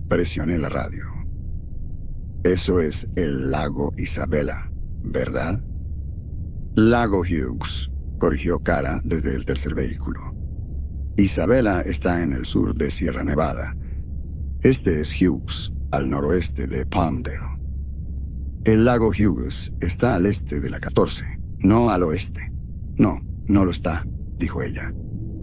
Presioné la radio. Eso es el lago Isabella, ¿verdad? Lago Hughes, corrigió Kara desde el tercer vehículo. Isabella está en el sur de Sierra Nevada. Este es Hughes, al noroeste de Palmdale. El lago Hughes está al este de la 14, no al oeste. No, no lo está, dijo ella.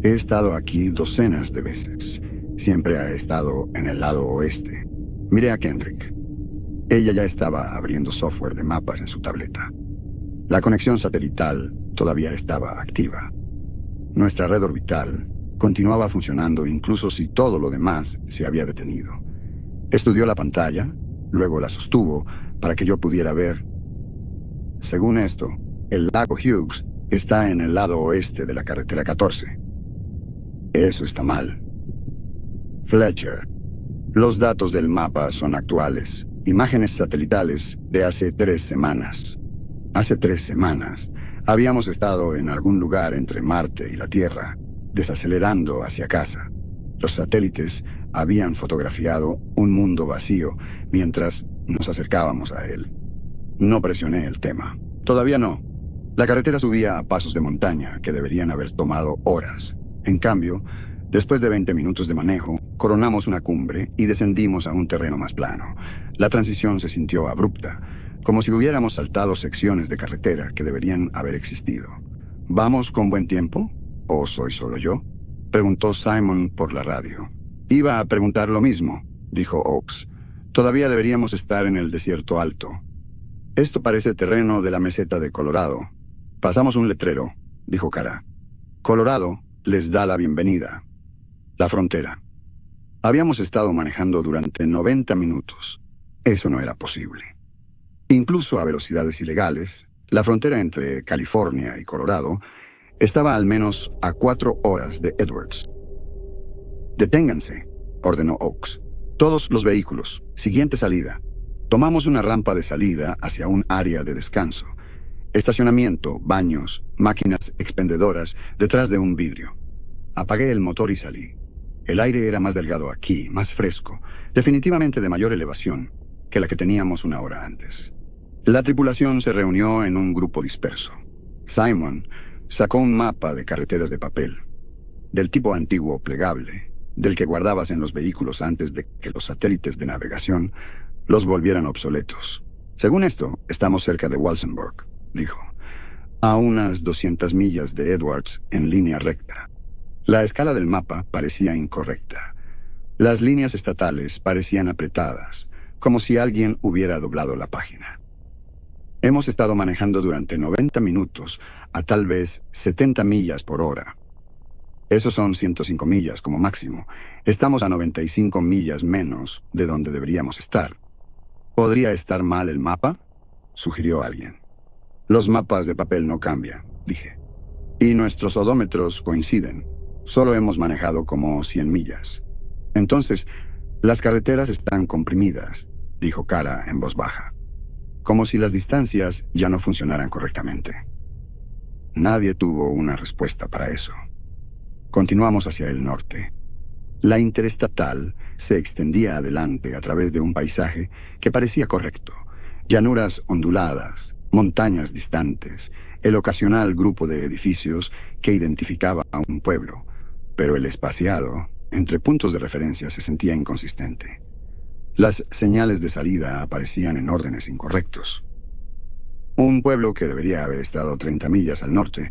He estado aquí docenas de veces. Siempre ha estado en el lado oeste. Miré a Kendrick. Ella ya estaba abriendo software de mapas en su tableta. La conexión satelital todavía estaba activa. Nuestra red orbital continuaba funcionando incluso si todo lo demás se había detenido. Estudió la pantalla, luego la sostuvo para que yo pudiera ver. Según esto, el lago Hughes está en el lado oeste de la carretera 14. Eso está mal. Fletcher, los datos del mapa son actuales Imágenes satelitales de hace 3 semanas. Hace 3 semanas habíamos estado en algún lugar entre Marte y la Tierra, desacelerando hacia casa. Los satélites habían fotografiado un mundo vacío mientras nos acercábamos a él. No presioné el tema. Todavía no. La carretera subía a pasos de montaña que deberían haber tomado horas. En cambio, después de 20 minutos de manejo, coronamos una cumbre y descendimos a un terreno más plano. La transición se sintió abrupta, como si hubiéramos saltado secciones de carretera que deberían haber existido. ¿Vamos con buen tiempo? ¿O soy solo yo?, preguntó Simon por la radio. Iba a preguntar lo mismo, dijo Oakes. Todavía deberíamos estar en el desierto alto. Esto parece terreno de la meseta de Colorado. Pasamos un letrero, dijo Kara. Colorado les da la bienvenida. La frontera. Habíamos estado manejando durante 90 minutos. Eso no era posible. Incluso a velocidades ilegales, la frontera entre California y Colorado estaba al menos a 4 horas de Edwards. «Deténganse», ordenó Oakes. «Todos los vehículos. Siguiente salida». Tomamos una rampa de salida hacia un área de descanso. Estacionamiento, baños, máquinas expendedoras detrás de un vidrio. Apagué el motor y salí. El aire era más delgado aquí, más fresco, definitivamente de mayor elevación que la que teníamos una hora antes. La tripulación se reunió en un grupo disperso. Simon sacó un mapa de carreteras de papel, del tipo antiguo plegable, del que guardabas en los vehículos antes de que los satélites de navegación los volvieran obsoletos. Según esto, estamos cerca de Walsenburg, dijo, a unas 200 millas de Edwards en línea recta. La escala del mapa parecía incorrecta. Las líneas estatales parecían apretadas, como si alguien hubiera doblado la página. Hemos estado manejando durante 90 minutos a tal vez 70 millas por hora. Esos son 105 millas como máximo. Estamos a 95 millas menos de donde deberíamos estar. ¿Podría estar mal el mapa?, sugirió alguien. Los mapas de papel no cambian, dije. Y nuestros odómetros coinciden. Solo hemos manejado como 100 millas. Entonces, las carreteras están comprimidas, dijo Kara en voz baja. Como si las distancias ya no funcionaran correctamente. Nadie tuvo una respuesta para eso. Continuamos hacia el norte. La interestatal se extendía adelante a través de un paisaje que parecía correcto. Llanuras onduladas, montañas distantes, el ocasional grupo de edificios que identificaba a un pueblo. Pero el espaciado, entre puntos de referencia, se sentía inconsistente. Las señales de salida aparecían en órdenes incorrectos. Un pueblo que debería haber estado 30 millas al norte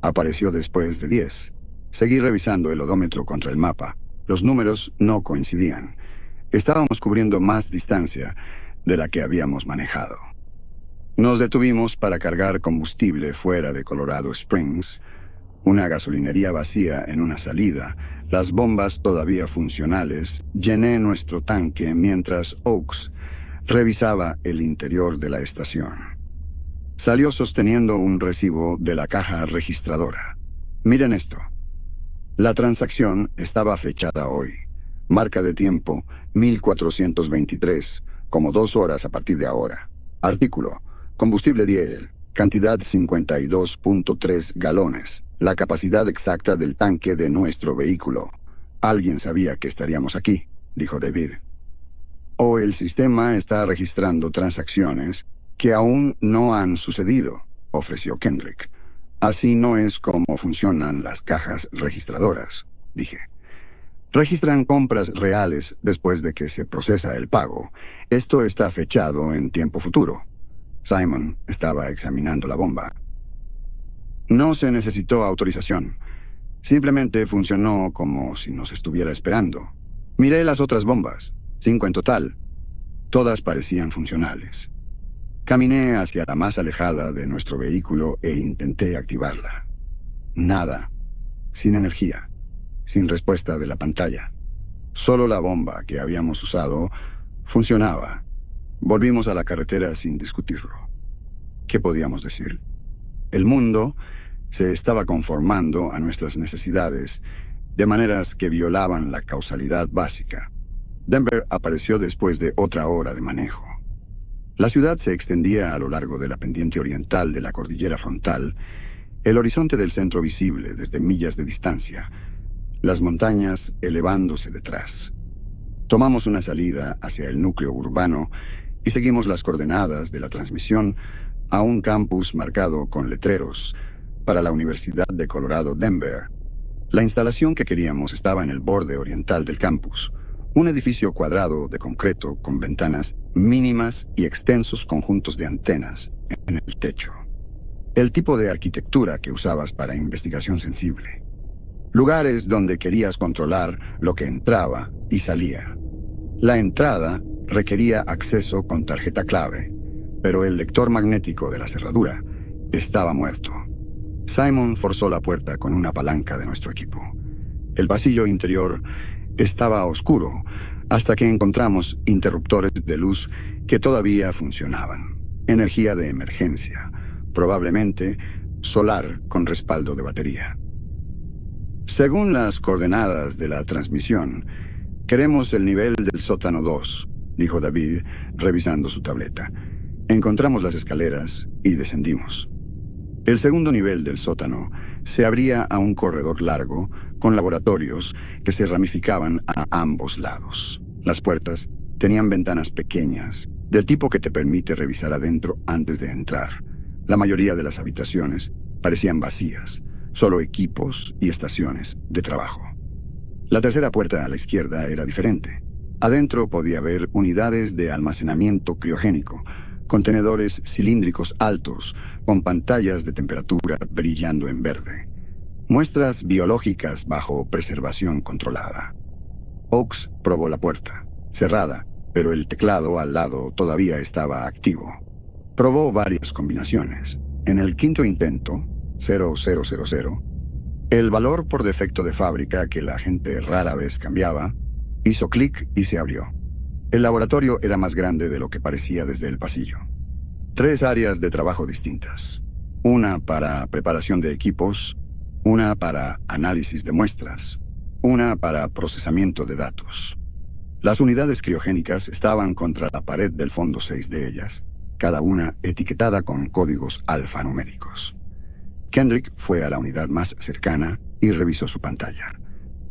apareció después de 10. Seguí revisando el odómetro contra el mapa. Los números no coincidían. Estábamos cubriendo más distancia de la que habíamos manejado. Nos detuvimos para cargar combustible fuera de Colorado Springs, una gasolinería vacía en una salida, las bombas todavía funcionales. Llené nuestro tanque mientras Oakes revisaba el interior de la estación. Salió sosteniendo un recibo de la caja registradora. Miren esto. La transacción estaba fechada hoy. Marca de tiempo 1423, como 2 horas a partir de ahora. Artículo: combustible diésel, cantidad 52.3 galones. La capacidad exacta del tanque de nuestro vehículo. Alguien sabía que estaríamos aquí, dijo David. O el sistema está registrando transacciones que aún no han sucedido, ofreció Kendrick. Así no es como funcionan las cajas registradoras, dije. Registran compras reales después de que se procesa el pago. Esto está fechado en tiempo futuro. Simon estaba examinando la bomba. No se necesitó autorización. Simplemente funcionó como si nos estuviera esperando. Miré las otras bombas, 5 en total. Todas parecían funcionales. Caminé hacia la más alejada de nuestro vehículo e intenté activarla. Nada. Sin energía. Sin respuesta de la pantalla. Solo la bomba que habíamos usado funcionaba. Volvimos a la carretera sin discutirlo. ¿Qué podíamos decir? El mundo se estaba conformando a nuestras necesidades de maneras que violaban la causalidad básica. Denver apareció después de otra hora de manejo. La ciudad se extendía a lo largo de la pendiente oriental de la cordillera frontal, el horizonte del centro visible desde millas de distancia, las montañas elevándose detrás. Tomamos una salida hacia el núcleo urbano y seguimos las coordenadas de la transmisión a un campus marcado con letreros para la Universidad de Colorado Denver. La instalación que queríamos estaba en el borde oriental del campus, un edificio cuadrado de concreto con ventanas mínimas y extensos conjuntos de antenas en el techo. El tipo de arquitectura que usabas para investigación sensible. Lugares donde querías controlar lo que entraba y salía. La entrada requería acceso con tarjeta clave, pero el lector magnético de la cerradura estaba muerto. Simon forzó la puerta con una palanca de nuestro equipo. El pasillo interior estaba oscuro hasta que encontramos interruptores de luz que todavía funcionaban. Energía de emergencia, probablemente solar con respaldo de batería. Según las coordenadas de la transmisión, queremos el nivel del sótano 2, dijo David, revisando su tableta. Encontramos las escaleras y descendimos. El segundo nivel del sótano se abría a un corredor largo con laboratorios que se ramificaban a ambos lados. Las puertas tenían ventanas pequeñas, del tipo que te permite revisar adentro antes de entrar. La mayoría de las habitaciones parecían vacías, solo equipos y estaciones de trabajo. La tercera puerta a la izquierda era diferente. Adentro podía haber unidades de almacenamiento criogénico, contenedores cilíndricos altos, con pantallas de temperatura brillando en verde. Muestras biológicas bajo preservación controlada. Oaks probó la puerta, cerrada, pero el teclado al lado todavía estaba activo. Probó varias combinaciones. En el quinto intento, 0000, el valor por defecto de fábrica que la gente rara vez cambiaba, hizo clic y se abrió. El laboratorio era más grande de lo que parecía desde el pasillo. 3 áreas de trabajo distintas. Una para preparación de equipos, una para análisis de muestras, una para procesamiento de datos. Las unidades criogénicas estaban contra la pared del fondo 6 de ellas, cada una etiquetada con códigos alfanuméricos. Kendrick fue a la unidad más cercana y revisó su pantalla.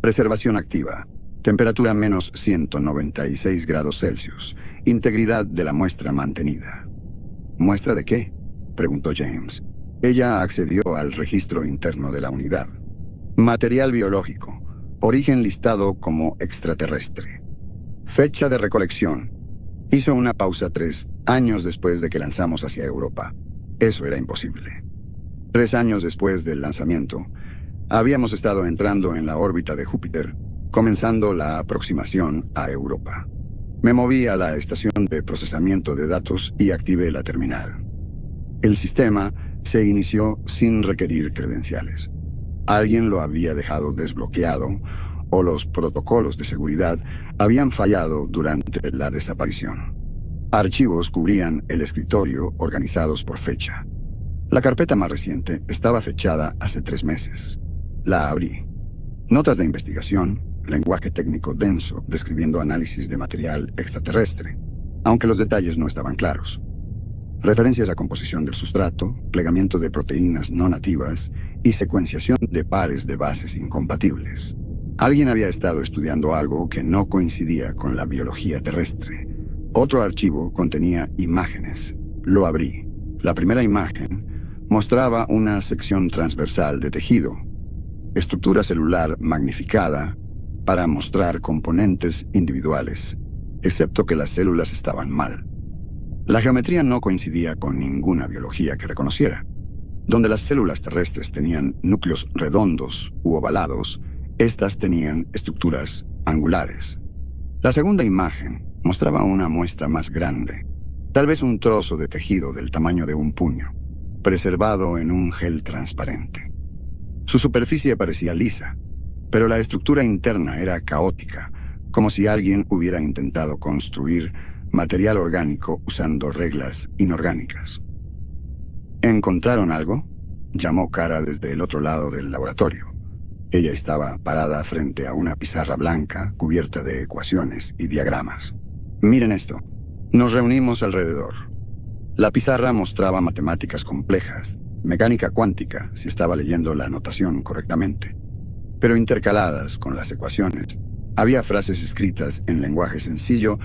Preservación activa. Temperatura menos 196 grados Celsius. Integridad de la muestra mantenida. ¿Muestra de qué?, preguntó James. Ella accedió al registro interno de la unidad. Material biológico. Origen listado como extraterrestre. Fecha de recolección. Hizo una pausa 3 años después de que lanzamos hacia Europa. Eso era imposible. 3 años después del lanzamiento, habíamos estado entrando en la órbita de Júpiter, comenzando la aproximación a Europa. Me moví a la estación de procesamiento de datos y activé la terminal. El sistema se inició sin requerir credenciales. Alguien lo había dejado desbloqueado o los protocolos de seguridad habían fallado durante la desaparición. Archivos cubrían el escritorio organizados por fecha. La carpeta más reciente estaba fechada hace 3 meses. La abrí. Notas de investigación, lenguaje técnico denso describiendo análisis de material extraterrestre, aunque los detalles no estaban claros. Referencias a composición del sustrato, plegamiento de proteínas no nativas y secuenciación de pares de bases incompatibles. Alguien había estado estudiando algo que no coincidía con la biología terrestre. Otro archivo contenía imágenes. Lo abrí. La primera imagen mostraba una sección transversal de tejido, estructura celular magnificada para mostrar componentes individuales, excepto que las células estaban mal. La geometría no coincidía con ninguna biología que reconociera. Donde las células terrestres tenían núcleos redondos u ovalados, estas tenían estructuras angulares. La segunda imagen mostraba una muestra más grande, tal vez un trozo de tejido del tamaño de un puño, preservado en un gel transparente. Su superficie parecía lisa, pero la estructura interna era caótica, como si alguien hubiera intentado construir material orgánico usando reglas inorgánicas. ¿Encontraron algo?, llamó Kara desde el otro lado del laboratorio. Ella estaba parada frente a una pizarra blanca cubierta de ecuaciones y diagramas. Miren esto. Nos reunimos alrededor. La pizarra mostraba matemáticas complejas, mecánica cuántica, si estaba leyendo la notación correctamente. Pero intercaladas con las ecuaciones, había frases escritas en lenguaje sencillo: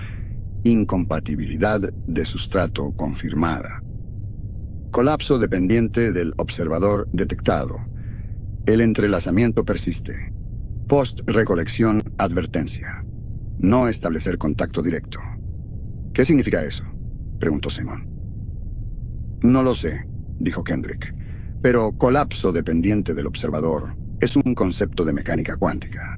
incompatibilidad de sustrato confirmada. Colapso dependiente del observador detectado. El entrelazamiento persiste. Post-recolección advertencia. No establecer contacto directo. ¿Qué significa eso?, preguntó Simon. No lo sé, dijo Kendrick, pero colapso dependiente del observador es un concepto de mecánica cuántica.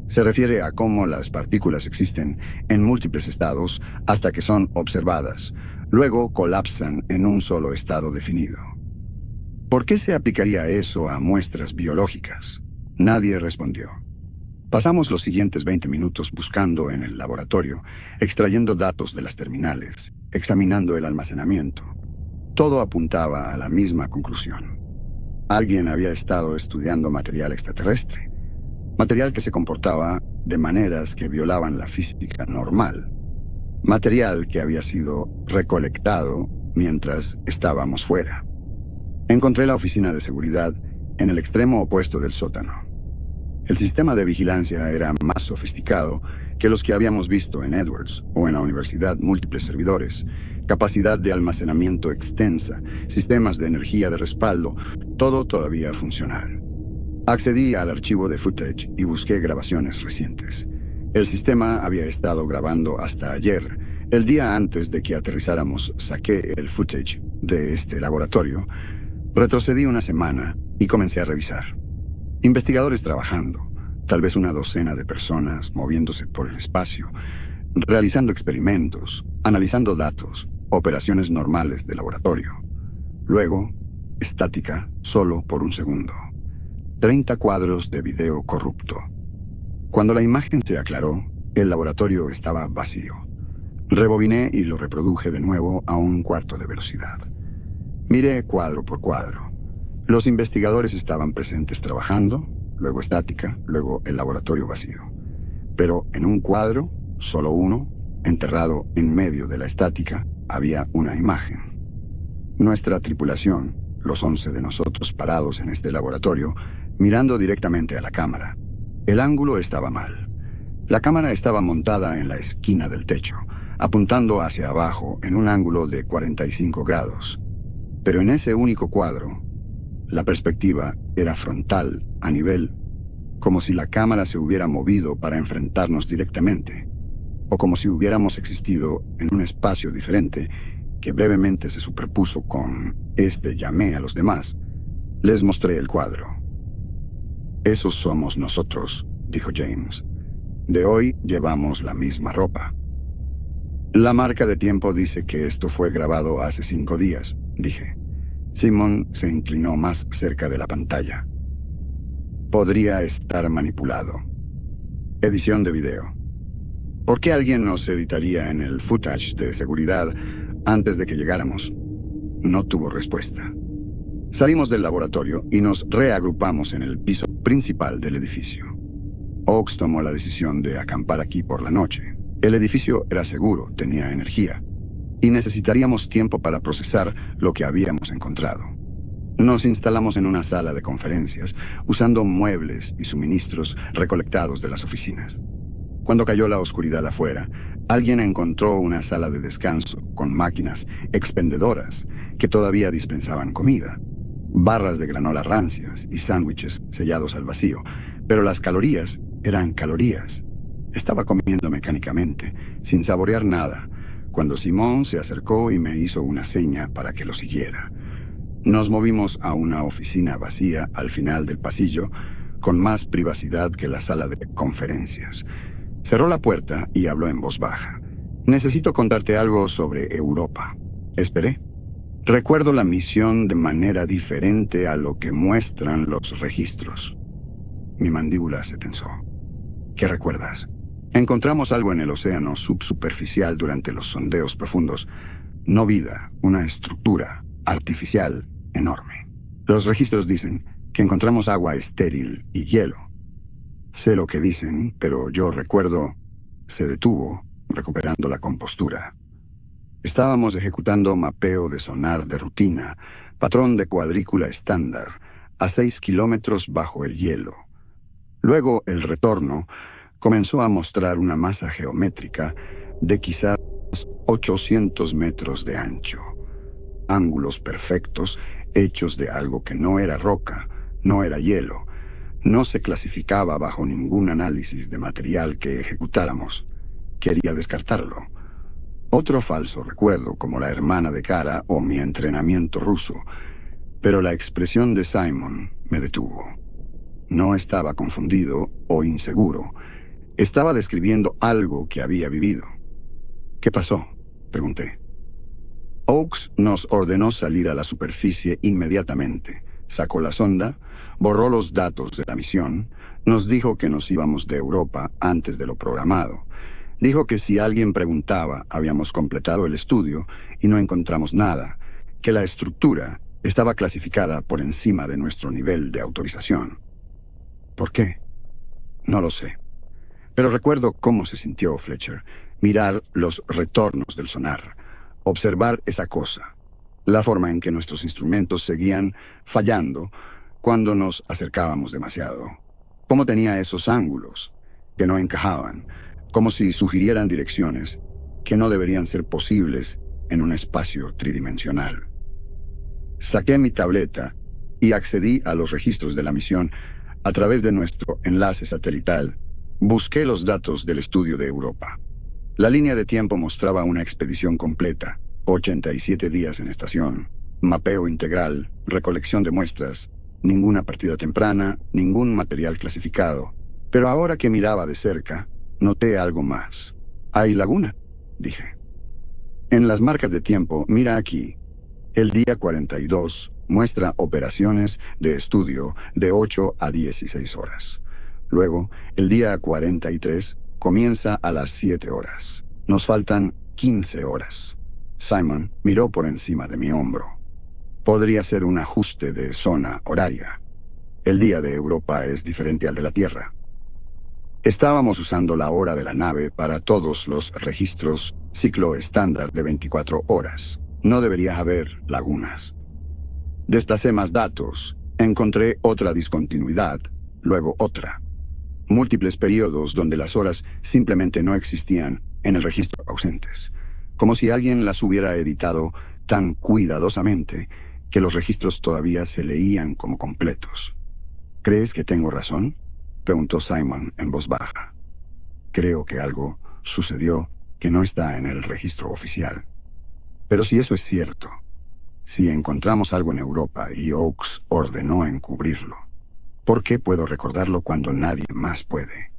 Se refiere a cómo las partículas existen en múltiples estados hasta que son observadas. Luego colapsan en un solo estado definido. ¿Por qué se aplicaría eso a muestras biológicas? Nadie respondió. Pasamos los siguientes 20 minutos buscando en el laboratorio, extrayendo datos de las terminales, examinando el almacenamiento. Todo apuntaba a la misma conclusión. Alguien había estado estudiando material extraterrestre. Material que se comportaba de maneras que violaban la física normal. Material que había sido recolectado mientras estábamos fuera. Encontré la oficina de seguridad en el extremo opuesto del sótano. El sistema de vigilancia era más sofisticado que los que habíamos visto en Edwards o en la universidad. Múltiples servidores, capacidad de almacenamiento extensa, sistemas de energía de respaldo, todo todavía funcional. Accedí al archivo de footage y busqué grabaciones recientes. El sistema había estado grabando hasta ayer. El día antes de que aterrizáramos, saqué el footage de este laboratorio. Retrocedí una semana y comencé a revisar. Investigadores trabajando, tal vez una docena de personas moviéndose por el espacio, realizando experimentos, analizando datos, operaciones normales de laboratorio. Luego, estática solo por un segundo. 30 cuadros de video corrupto. Cuando la imagen se aclaró, el laboratorio estaba vacío. Rebobiné y lo reproduje de nuevo a 1/4 de velocidad. Miré cuadro por cuadro. Los investigadores estaban presentes trabajando, luego estática, luego el laboratorio vacío. Pero en un cuadro, solo uno, enterrado en medio de la estática, había una imagen. Nuestra tripulación, los 11 de nosotros parados en este laboratorio, mirando directamente a la cámara. El ángulo estaba mal. La cámara estaba montada en la esquina del techo, apuntando hacia abajo en un ángulo de 45 grados. Pero en ese único cuadro, la perspectiva era frontal, a nivel, como si la cámara se hubiera movido para enfrentarnos directamente, o como si hubiéramos existido en un espacio diferente que brevemente se superpuso con este. Llamé a los demás. Les mostré el cuadro. Esos somos nosotros, dijo James. De hoy llevamos la misma ropa. La marca de tiempo dice que esto fue grabado hace 5 días, dije. Simon se inclinó más cerca de la pantalla. Podría estar manipulado. Edición de video. ¿Por qué alguien nos editaría en el footage de seguridad antes de que llegáramos? No tuvo respuesta. Salimos del laboratorio y nos reagrupamos en el piso principal del edificio. Oaks tomó la decisión de acampar aquí por la noche. El edificio era seguro, tenía energía, y necesitaríamos tiempo para procesar lo que habíamos encontrado. Nos instalamos en una sala de conferencias, usando muebles y suministros recolectados de las oficinas. Cuando cayó la oscuridad afuera, alguien encontró una sala de descanso con máquinas expendedoras que todavía dispensaban comida. Barras de granola rancias y sándwiches sellados al vacío, pero las calorías eran calorías. Estaba comiendo mecánicamente, sin saborear nada, cuando Simon se acercó y me hizo una seña para que lo siguiera. Nos movimos a una oficina vacía al final del pasillo, con más privacidad que la sala de conferencias. Cerró la puerta y habló en voz baja. Necesito contarte algo sobre Europa. Esperé. Recuerdo la misión de manera diferente a lo que muestran los registros. Mi mandíbula se tensó. ¿Qué recuerdas? Encontramos algo en el océano subsuperficial durante los sondeos profundos. No vida, una estructura artificial enorme. Los registros dicen que encontramos agua estéril y hielo. Sé lo que dicen, pero yo recuerdo... Se detuvo, recuperando la compostura. Estábamos ejecutando mapeo de sonar de rutina, patrón de cuadrícula estándar, a 6 kilómetros bajo el hielo. Luego el retorno comenzó a mostrar una masa geométrica de quizás 800 metros de ancho. Ángulos perfectos hechos de algo que no era roca, no era hielo. No se clasificaba bajo ningún análisis de material que ejecutáramos. Quería descartarlo. Otro falso recuerdo como la hermana de Kara o mi entrenamiento ruso. Pero la expresión de Simon me detuvo. No estaba confundido o inseguro. Estaba describiendo algo que había vivido. ¿Qué pasó?, pregunté. Oakes nos ordenó salir a la superficie inmediatamente. Sacó la sonda, borró los datos de la misión, nos dijo que nos íbamos de Europa antes de lo programado. Dijo que si alguien preguntaba, habíamos completado el estudio y no encontramos nada, que la estructura estaba clasificada por encima de nuestro nivel de autorización. ¿Por qué? No lo sé. Pero recuerdo cómo se sintió Fletcher, mirar los retornos del sonar, observar esa cosa, la forma en que nuestros instrumentos seguían fallando cuando nos acercábamos demasiado. Cómo tenía esos ángulos que no encajaban, como si sugirieran direcciones que no deberían ser posibles en un espacio tridimensional. Saqué mi tableta y accedí a los registros de la misión a través de nuestro enlace satelital. Busqué los datos del estudio de Europa. La línea de tiempo mostraba una expedición completa, 87 días en estación, mapeo integral, recolección de muestras, ninguna partida temprana, ningún material clasificado. Pero ahora que miraba de cerca, noté algo más. «Hay laguna», dije. En las marcas de tiempo, mira aquí. El día 42 muestra operaciones de estudio de 8 a 16 horas. Luego, el día 43 comienza a las 7 horas. Nos faltan 15 horas. Simon miró por encima de mi hombro. Podría ser un ajuste de zona horaria. El día de Europa es diferente al de la Tierra. Estábamos usando la hora de la nave para todos los registros ciclo estándar de 24 horas. No debería haber lagunas. Desplacé más datos. Encontré otra discontinuidad, luego otra. Múltiples periodos donde las horas simplemente no existían en el registro ausentes, como si alguien las hubiera editado tan cuidadosamente que los registros todavía se leían como completos. ¿Crees que tengo razón?, preguntó Simon en voz baja. Creo que algo sucedió que no está en el registro oficial. Pero si eso es cierto, si encontramos algo en Europa y Oakes ordenó encubrirlo, ¿por qué puedo recordarlo cuando nadie más puede?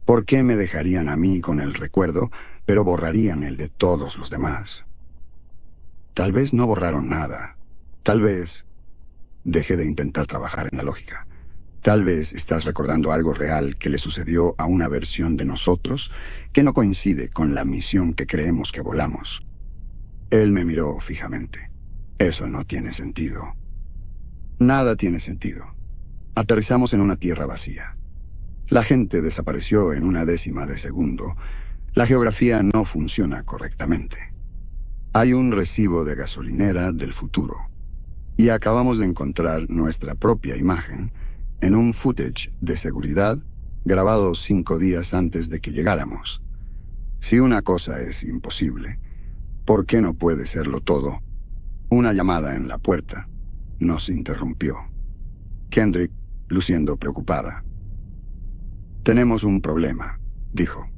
¿Por qué me dejarían a mí con el recuerdo, pero borrarían el de todos los demás? Tal vez no borraron nada. Tal vez dejé de intentar trabajar en la lógica. Tal vez estás recordando algo real que le sucedió a una versión de nosotros que no coincide con la misión que creemos que volamos. Él me miró fijamente. Eso no tiene sentido. Nada tiene sentido. Aterrizamos en una tierra vacía. La gente desapareció en una décima de segundo. La geografía no funciona correctamente. Hay un recibo de gasolinera del futuro. Y acabamos de encontrar nuestra propia imagen en un footage de seguridad grabado 5 días antes de que llegáramos. Si una cosa es imposible, ¿por qué no puede serlo todo? Una llamada en la puerta nos interrumpió. Kendrick, luciendo preocupada. «Tenemos un problema», dijo.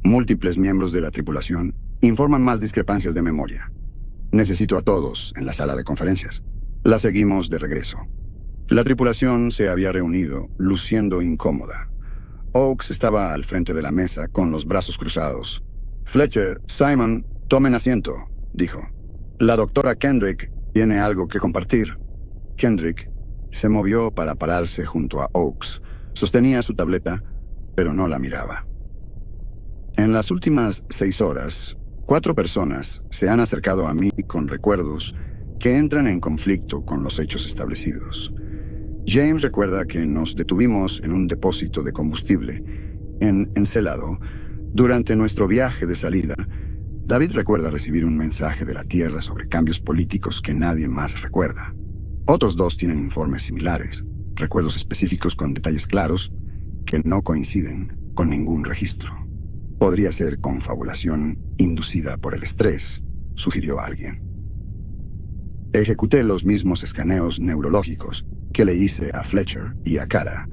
«Múltiples miembros de la tripulación informan más discrepancias de memoria. Necesito a todos en la sala de conferencias». La seguimos de regreso. La tripulación se había reunido, luciendo incómoda. Oakes estaba al frente de la mesa con los brazos cruzados. «Fletcher, Simon, tomen asiento», dijo. «La doctora Kendrick tiene algo que compartir». Kendrick se movió para pararse junto a Oakes. Sostenía su tableta, pero no la miraba. En las últimas 6 horas, 4 personas se han acercado a mí con recuerdos que entran en conflicto con los hechos establecidos. James recuerda que nos detuvimos en un depósito de combustible en Encelado durante nuestro viaje de salida David recuerda recibir un mensaje de la Tierra sobre cambios políticos que nadie más recuerda. Otros dos tienen informes similares, recuerdos específicos con detalles claros que no coinciden con ningún registro. Podría ser confabulación inducida por el estrés, sugirió alguien. Ejecuté los mismos escaneos neurológicos que le hice a Fletcher y a Kara.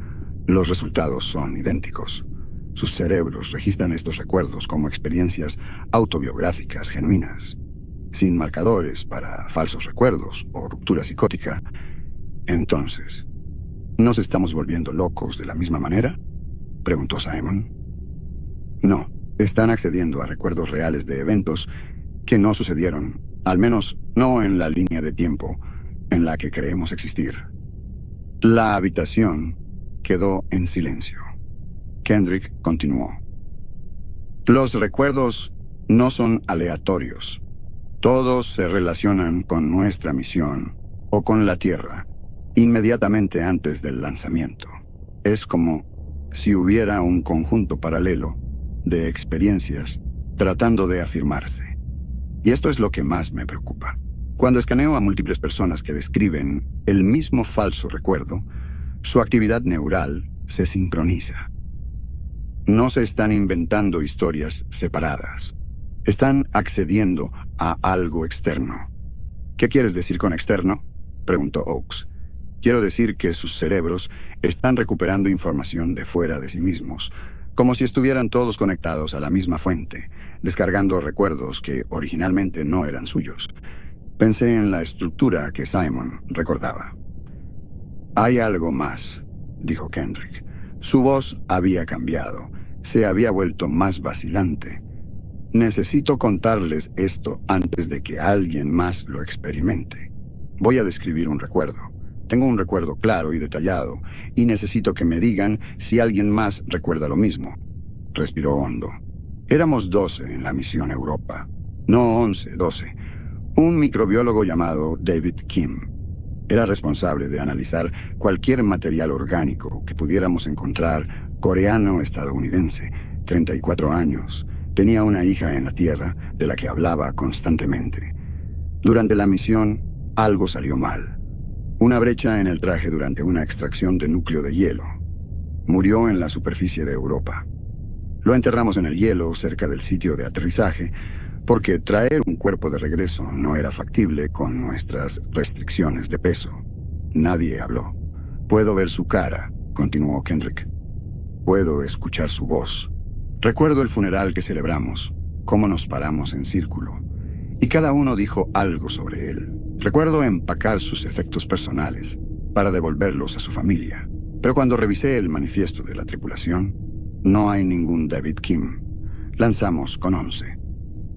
Los resultados son idénticos. Sus cerebros registran estos recuerdos como experiencias autobiográficas genuinas, sin marcadores para falsos recuerdos o ruptura psicótica. Entonces, ¿nos estamos volviendo locos de la misma manera?, preguntó Simon. No, están accediendo a recuerdos reales de eventos que no sucedieron, al menos no en la línea de tiempo en la que creemos existir. La habitación quedó en silencio. Kendrick continuó. Los recuerdos no son aleatorios. Todos se relacionan con nuestra misión o con la Tierra inmediatamente antes del lanzamiento. Es como si hubiera un conjunto paralelo de experiencias tratando de afirmarse. Y esto es lo que más me preocupa. Cuando escaneo a múltiples personas que describen el mismo falso recuerdo, su actividad neural se sincroniza. No se están inventando historias separadas. Están accediendo a algo externo. ¿Qué quieres decir con externo?, preguntó Oakes. Quiero decir que sus cerebros están recuperando información de fuera de sí mismos, como si estuvieran todos conectados a la misma fuente, descargando recuerdos que originalmente no eran suyos. Pensé en la estructura que Simon recordaba. Hay algo más, dijo Kendrick. Su voz había cambiado, se había vuelto más vacilante. Necesito contarles esto antes de que alguien más lo experimente. Voy a describir un recuerdo. Tengo un recuerdo claro y detallado, y necesito que me digan si alguien más recuerda lo mismo. Respiró hondo. Éramos 12 en la misión Europa. No 11, 12. Un microbiólogo llamado David Kim era responsable de analizar cualquier material orgánico que pudiéramos encontrar. Coreano-estadounidense, 34 años. Tenía una hija en la Tierra de la que hablaba constantemente. Durante la misión, algo salió mal. Una brecha en el traje durante una extracción de núcleo de hielo. Murió en la superficie de Europa. Lo enterramos en el hielo cerca del sitio de aterrizaje, porque traer un cuerpo de regreso no era factible con nuestras restricciones de peso. Nadie habló. Puedo ver su cara, continuó Kendrick. Puedo escuchar su voz. Recuerdo el funeral que celebramos, cómo nos paramos en círculo, y cada uno dijo algo sobre él. Recuerdo empacar sus efectos personales para devolverlos a su familia, pero cuando revisé el manifiesto de la tripulación, no hay ningún David Kim. Lanzamos con 11.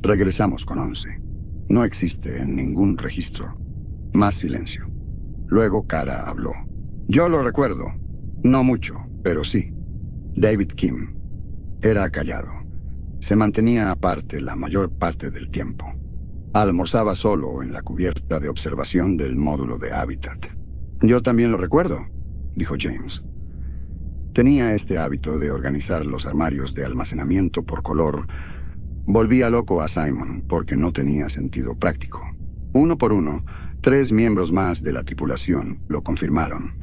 Regresamos con 11. No existe en ningún registro. Más silencio. Luego Kara habló. Yo lo recuerdo. No mucho, pero sí. David Kim. Era callado. Se mantenía aparte la mayor parte del tiempo. Almorzaba solo en la cubierta de observación del módulo de hábitat. Yo también lo recuerdo, dijo James. Tenía este hábito de organizar los armarios de almacenamiento por color. Volvía loco a Simon porque no tenía sentido práctico. Uno por uno, 3 miembros más de la tripulación lo confirmaron.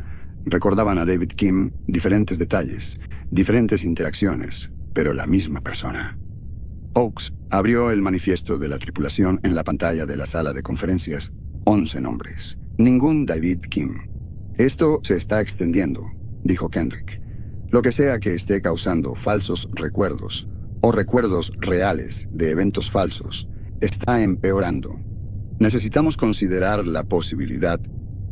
Recordaban a David Kim diferentes detalles, diferentes interacciones, pero la misma persona. Oakes abrió el manifiesto de la tripulación en la pantalla de la sala de conferencias. 11 nombres. Ningún David Kim. Esto se está extendiendo, dijo Kendrick. Lo que sea que esté causando falsos recuerdos, o recuerdos reales de eventos falsos, está empeorando. Necesitamos considerar la posibilidad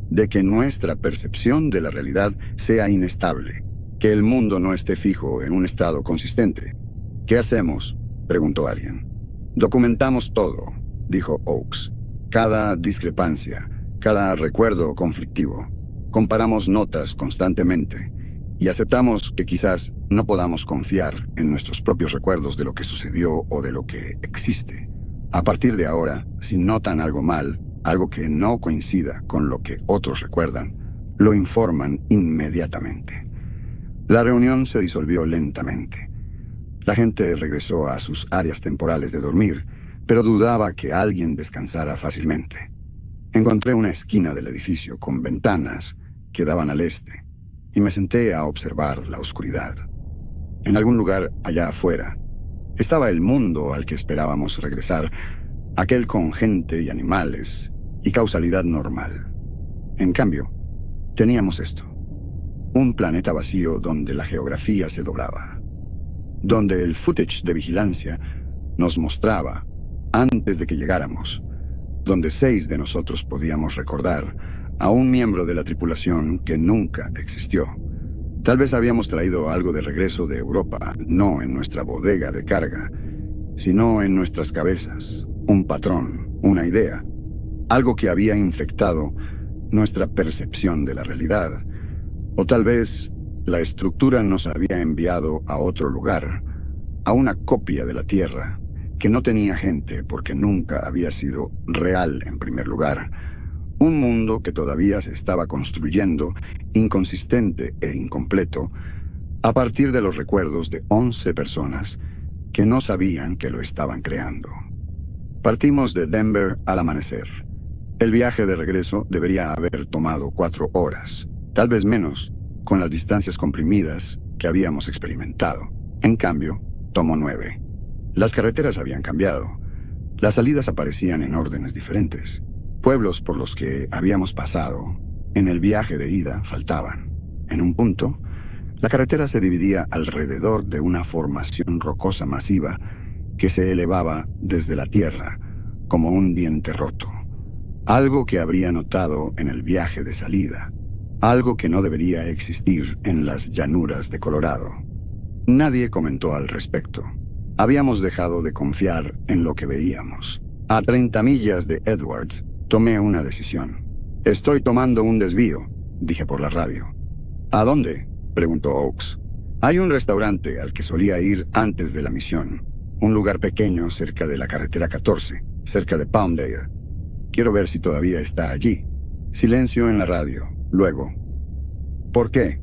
de que nuestra percepción de la realidad sea inestable, que el mundo no esté fijo en un estado consistente. ¿Qué hacemos?, preguntó alguien. Documentamos todo, dijo Oakes. Cada discrepancia, cada recuerdo conflictivo. Comparamos notas constantemente y aceptamos que quizás no podamos confiar en nuestros propios recuerdos de lo que sucedió o de lo que existe. A partir de ahora, si notan algo mal, algo que no coincida con lo que otros recuerdan, lo informan inmediatamente. La reunión se disolvió lentamente. La gente regresó a sus áreas temporales de dormir, pero dudaba que alguien descansara fácilmente. Encontré una esquina del edificio con ventanas que daban al este, y me senté a observar la oscuridad. En algún lugar allá afuera estaba el mundo al que esperábamos regresar, aquel con gente y animales y causalidad normal. En cambio, teníamos esto: un planeta vacío donde la geografía se doblaba, donde el footage de vigilancia nos mostraba antes de que llegáramos, donde 6 de nosotros podíamos recordar a un miembro de la tripulación que nunca existió. Tal vez habíamos traído algo de regreso de Europa, no en nuestra bodega de carga, sino en nuestras cabezas, un patrón, una idea, algo que había infectado nuestra percepción de la realidad. O tal vez la estructura nos había enviado a otro lugar, a una copia de la Tierra, que no tenía gente porque nunca había sido real en primer lugar. Un mundo que todavía se estaba construyendo, inconsistente e incompleto, a partir de los recuerdos de 11 personas que no sabían que lo estaban creando. Partimos de Denver al amanecer. El viaje de regreso debería haber tomado 4 horas, tal vez menos, con las distancias comprimidas que habíamos experimentado. En cambio, tomó 9. Las carreteras habían cambiado. Las salidas aparecían en órdenes diferentes. Pueblos por los que habíamos pasado en el viaje de ida faltaban. En un punto, la carretera se dividía alrededor de una formación rocosa masiva que se elevaba desde la tierra como un diente roto. Algo que habría notado en el viaje de salida. Algo que no debería existir en las llanuras de Colorado. Nadie comentó al respecto. Habíamos dejado de confiar en lo que veíamos. A 30 millas de Edwards, tomé una decisión. «Estoy tomando un desvío», dije por la radio. «¿A dónde?», preguntó Oakes. «Hay un restaurante al que solía ir antes de la misión. Un lugar pequeño cerca de la carretera 14, cerca de Palmdale. Quiero ver si todavía está allí». Silencio en la radio. Luego: «¿Por qué?».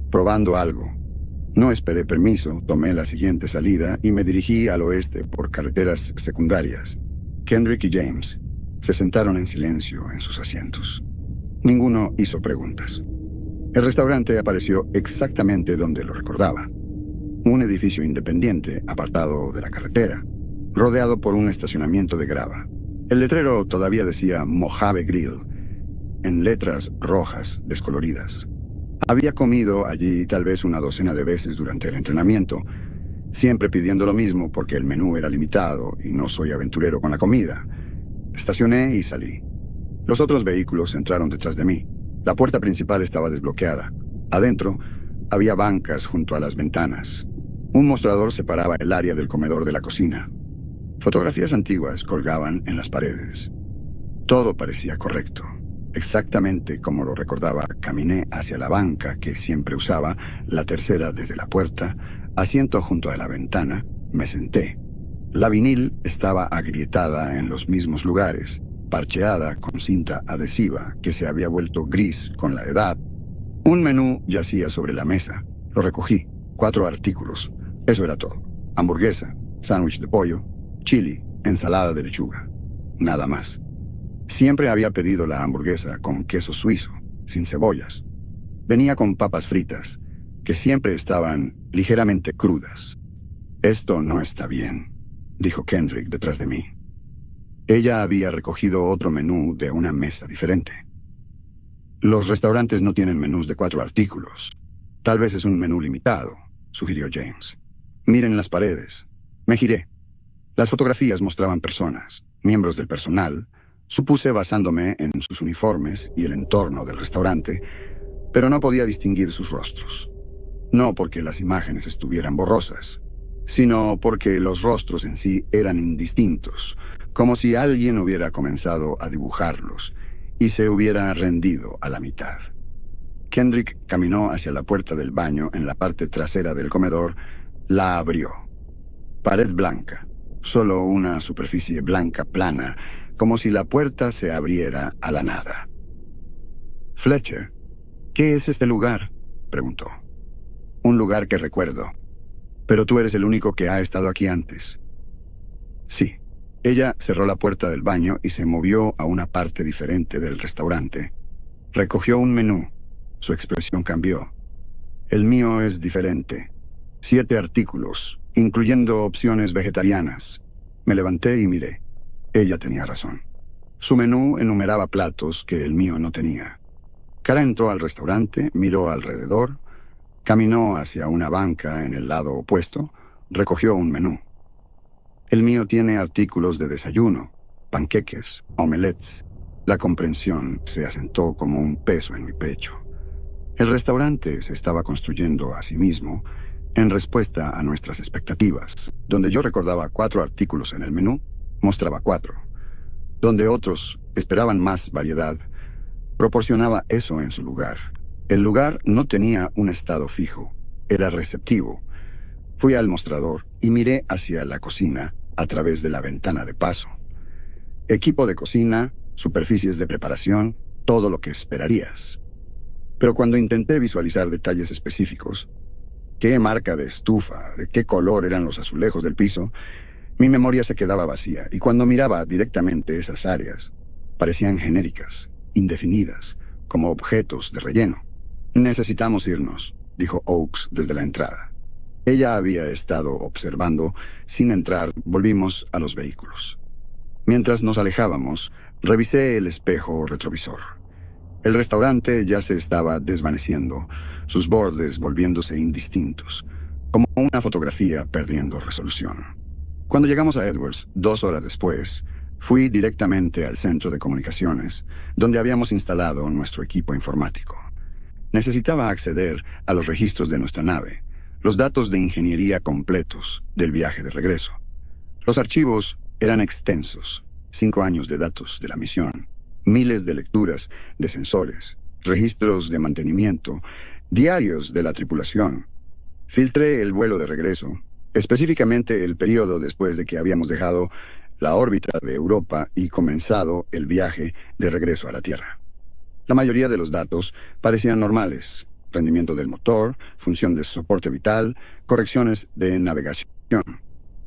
«Probando algo». No esperé permiso, tomé la siguiente salida y me dirigí al oeste por carreteras secundarias. Kendrick y James se sentaron en silencio en sus asientos. Ninguno hizo preguntas. El restaurante apareció exactamente donde lo recordaba. Un edificio independiente, apartado de la carretera, rodeado por un estacionamiento de grava. El letrero todavía decía Mojave Grill, en letras rojas descoloridas. Había comido allí tal vez una docena de veces durante el entrenamiento, siempre pidiendo lo mismo porque el menú era limitado y no soy aventurero con la comida. Estacioné y salí. Los otros vehículos entraron detrás de mí. La puerta principal estaba desbloqueada. Adentro había bancas junto a las ventanas. Un mostrador separaba el área del comedor de la cocina. Fotografías antiguas colgaban en las paredes. Todo parecía correcto. Exactamente como lo recordaba, caminé hacia la banca que siempre usaba, la tercera desde la puerta, asiento junto a la ventana, me senté. La vinil estaba agrietada en los mismos lugares, parcheada con cinta adhesiva que se había vuelto gris con la edad. Un menú yacía sobre la mesa. Lo recogí. 4 artículos. Eso era todo. Hamburguesa, sándwich de pollo, chili, ensalada de lechuga. Nada más. Siempre había pedido la hamburguesa con queso suizo, sin cebollas. Venía con papas fritas, que siempre estaban ligeramente crudas. «Esto no está bien», dijo Kendrick detrás de mí. Ella había recogido otro menú de una mesa diferente. «Los restaurantes no tienen menús de 4 artículos. Tal vez es un menú limitado», sugirió James. «Miren las paredes». Me giré. Las fotografías mostraban personas, miembros del personal. Supuse basándome en sus uniformes y el entorno del restaurante, pero no podía distinguir sus rostros. No porque las imágenes estuvieran borrosas, sino porque los rostros en sí eran indistintos, como si alguien hubiera comenzado a dibujarlos y se hubiera rendido a la mitad. Kendrick caminó hacia la puerta del baño en la parte trasera del comedor, la abrió. Pared blanca, solo una superficie blanca plana, como si la puerta se abriera a la nada. «Fletcher, ¿qué es este lugar?», preguntó. «Un lugar que recuerdo. Pero tú eres el único que ha estado aquí antes». «Sí, Ella cerró la puerta del baño y se movió a una parte diferente del restaurante. Recogió un menú. Su expresión cambió. El mío es diferente. 7 artículos, incluyendo opciones vegetarianas. Me levanté y miré. Ella tenía razón. Su menú enumeraba platos que el mío no tenía. Cara entró al restaurante, miró alrededor, caminó hacia una banca en el lado opuesto, recogió un menú. El mío tiene artículos de desayuno, panqueques, omelets. La comprensión se asentó como un peso en mi pecho. El restaurante se estaba construyendo a sí mismo en respuesta a nuestras expectativas. Donde yo recordaba 4 artículos en el menú, mostraba 4. Donde otros esperaban más variedad, proporcionaba eso en su lugar. El lugar no tenía un estado fijo, era receptivo. Fui al mostrador y miré hacia la cocina a través de la ventana de paso. Equipo de cocina, superficies de preparación, todo lo que esperarías. Pero cuando intenté visualizar detalles específicos, qué marca de estufa, de qué color eran los azulejos del piso, mi memoria se quedaba vacía, y cuando miraba directamente esas áreas, parecían genéricas, indefinidas, como objetos de relleno. «Necesitamos irnos», dijo Oakes desde la entrada. Ella había estado observando. Sin entrar, volvimos a los vehículos. Mientras nos alejábamos, revisé el espejo retrovisor. El restaurante ya se estaba desvaneciendo, sus bordes volviéndose indistintos, como una fotografía perdiendo resolución. Cuando llegamos a Edwards, 2 horas después, fui directamente al centro de comunicaciones, donde habíamos instalado nuestro equipo informático. Necesitaba acceder a los registros de nuestra nave, los datos de ingeniería completos del viaje de regreso. Los archivos eran extensos, 5 años de datos de la misión, miles de lecturas de sensores, registros de mantenimiento, diarios de la tripulación. Filtré el vuelo de regreso, específicamente el periodo después de que habíamos dejado la órbita de Europa y comenzado el viaje de regreso a la Tierra. La mayoría de los datos parecían normales: rendimiento del motor, función de soporte vital, correcciones de navegación.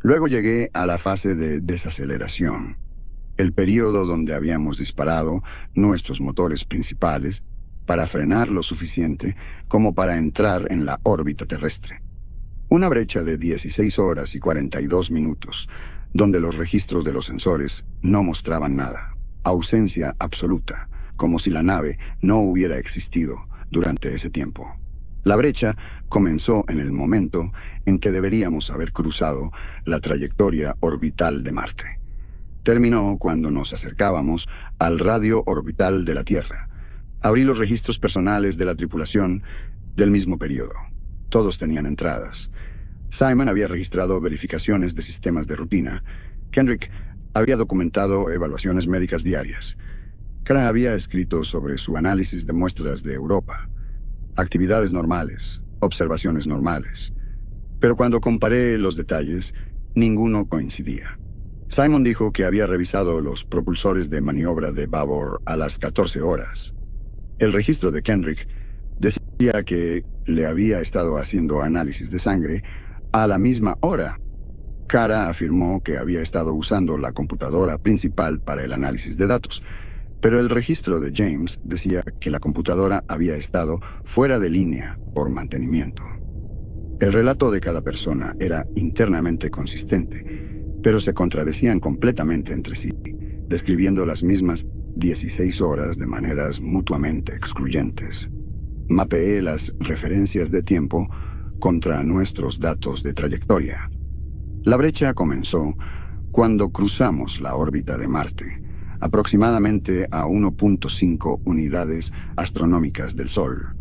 Luego llegué a la fase de desaceleración, el periodo donde habíamos disparado nuestros motores principales para frenar lo suficiente como para entrar en la órbita terrestre. Una brecha de 16 horas y 42 minutos, donde los registros de los sensores no mostraban nada. Ausencia absoluta, como si la nave no hubiera existido durante ese tiempo. La brecha comenzó en el momento en que deberíamos haber cruzado la trayectoria orbital de Marte. Terminó cuando nos acercábamos al radio orbital de la Tierra. Abrí los registros personales de la tripulación del mismo periodo. Todos tenían entradas. Simon había registrado verificaciones de sistemas de rutina. Kendrick había documentado evaluaciones médicas diarias. Kara había escrito sobre su análisis de muestras de Europa. Actividades normales, observaciones normales. Pero cuando comparé los detalles, ninguno coincidía. Simon dijo que había revisado los propulsores de maniobra de babor a las 14 horas. El registro de Kendrick decía que le había estado haciendo análisis de sangre a la misma hora. Kara afirmó que había estado usando la computadora principal para el análisis de datos, pero el registro de James decía que la computadora había estado fuera de línea por mantenimiento. El relato de cada persona era internamente consistente, pero se contradecían completamente entre sí, describiendo las mismas 16 horas de maneras mutuamente excluyentes. Mapeé las referencias de tiempo contra nuestros datos de trayectoria. La brecha comenzó cuando cruzamos la órbita de Marte, aproximadamente a 1.5 unidades astronómicas del Sol,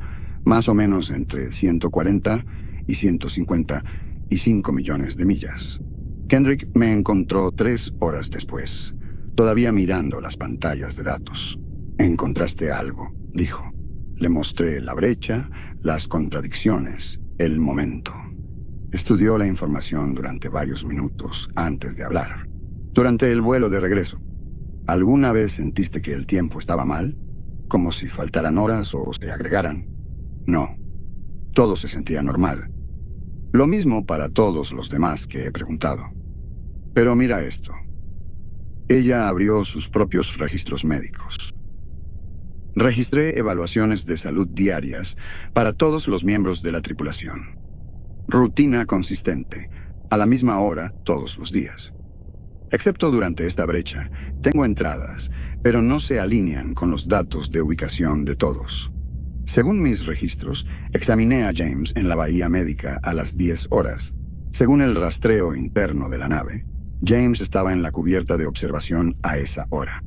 más o menos entre 140 y 155 millones de millas. Kendrick me encontró 3 horas después, todavía mirando las pantallas de datos. «Encontraste algo», dijo. Le mostré la brecha, las contradicciones, el momento. Estudió la información durante varios minutos antes de hablar. «Durante el vuelo de regreso, ¿alguna vez sentiste que el tiempo estaba mal? ¿Como si faltaran horas o se agregaran?» «No. Todo se sentía normal. Lo mismo para todos los demás que he preguntado. Pero mira esto. Ella abrió sus propios registros médicos. Registré evaluaciones de salud diarias para todos los miembros de la tripulación. Rutina consistente, a la misma hora todos los días. Excepto durante esta brecha, tengo entradas, pero no se alinean con los datos de ubicación de todos. Según mis registros, examiné a James en la bahía médica a las 10 horas. Según el rastreo interno de la nave, James estaba en la cubierta de observación a esa hora.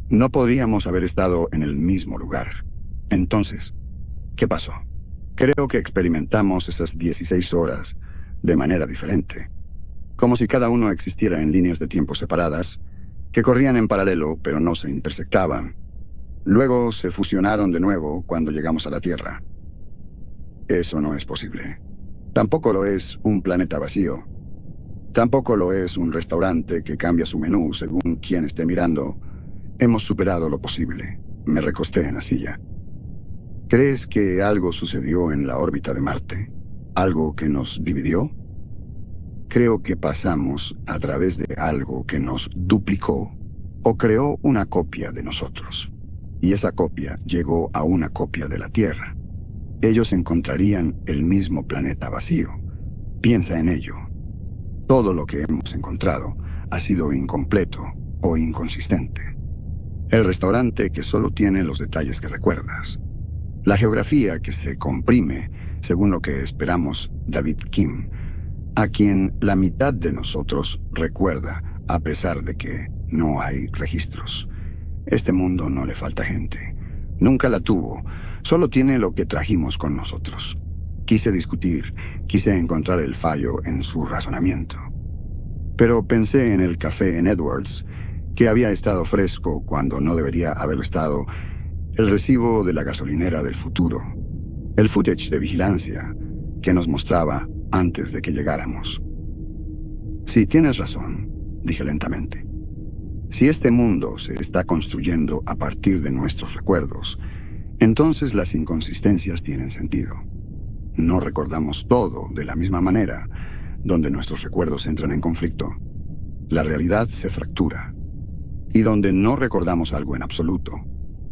No podríamos haber estado en el mismo lugar. Entonces, ¿qué pasó? Creo que experimentamos esas 16 horas de manera diferente. Como si cada uno existiera en líneas de tiempo separadas, que corrían en paralelo pero no se intersectaban. Luego se fusionaron de nuevo cuando llegamos a la Tierra. Eso no es posible. Tampoco lo es un planeta vacío. Tampoco lo es un restaurante que cambia su menú según quien esté mirando. Hemos superado lo posible. Me recosté en la silla. ¿Crees que algo sucedió en la órbita de Marte? ¿Algo que nos dividió? Creo que pasamos a través de algo que nos duplicó o creó una copia de nosotros. Y esa copia llegó a una copia de la Tierra. Ellos encontrarían el mismo planeta vacío. Piensa en ello. Todo lo que hemos encontrado ha sido incompleto o inconsistente. El restaurante que solo tiene los detalles que recuerdas. La geografía que se comprime, según lo que esperamos David Kim, a quien la mitad de nosotros recuerda a pesar de que no hay registros. Este mundo no le falta gente. Nunca la tuvo. Solo tiene lo que trajimos con nosotros. Quise discutir, quise encontrar el fallo en su razonamiento. Pero pensé en el café en Edwards, que había estado fresco cuando no debería haberlo estado, el recibo de la gasolinera del futuro, el footage de vigilancia que nos mostraba antes de que llegáramos. Sí, tienes razón, dije lentamente. Si este mundo se está construyendo a partir de nuestros recuerdos, entonces las inconsistencias tienen sentido. No recordamos todo de la misma manera, donde nuestros recuerdos entran en conflicto. La realidad se fractura. Y donde no recordamos algo en absoluto,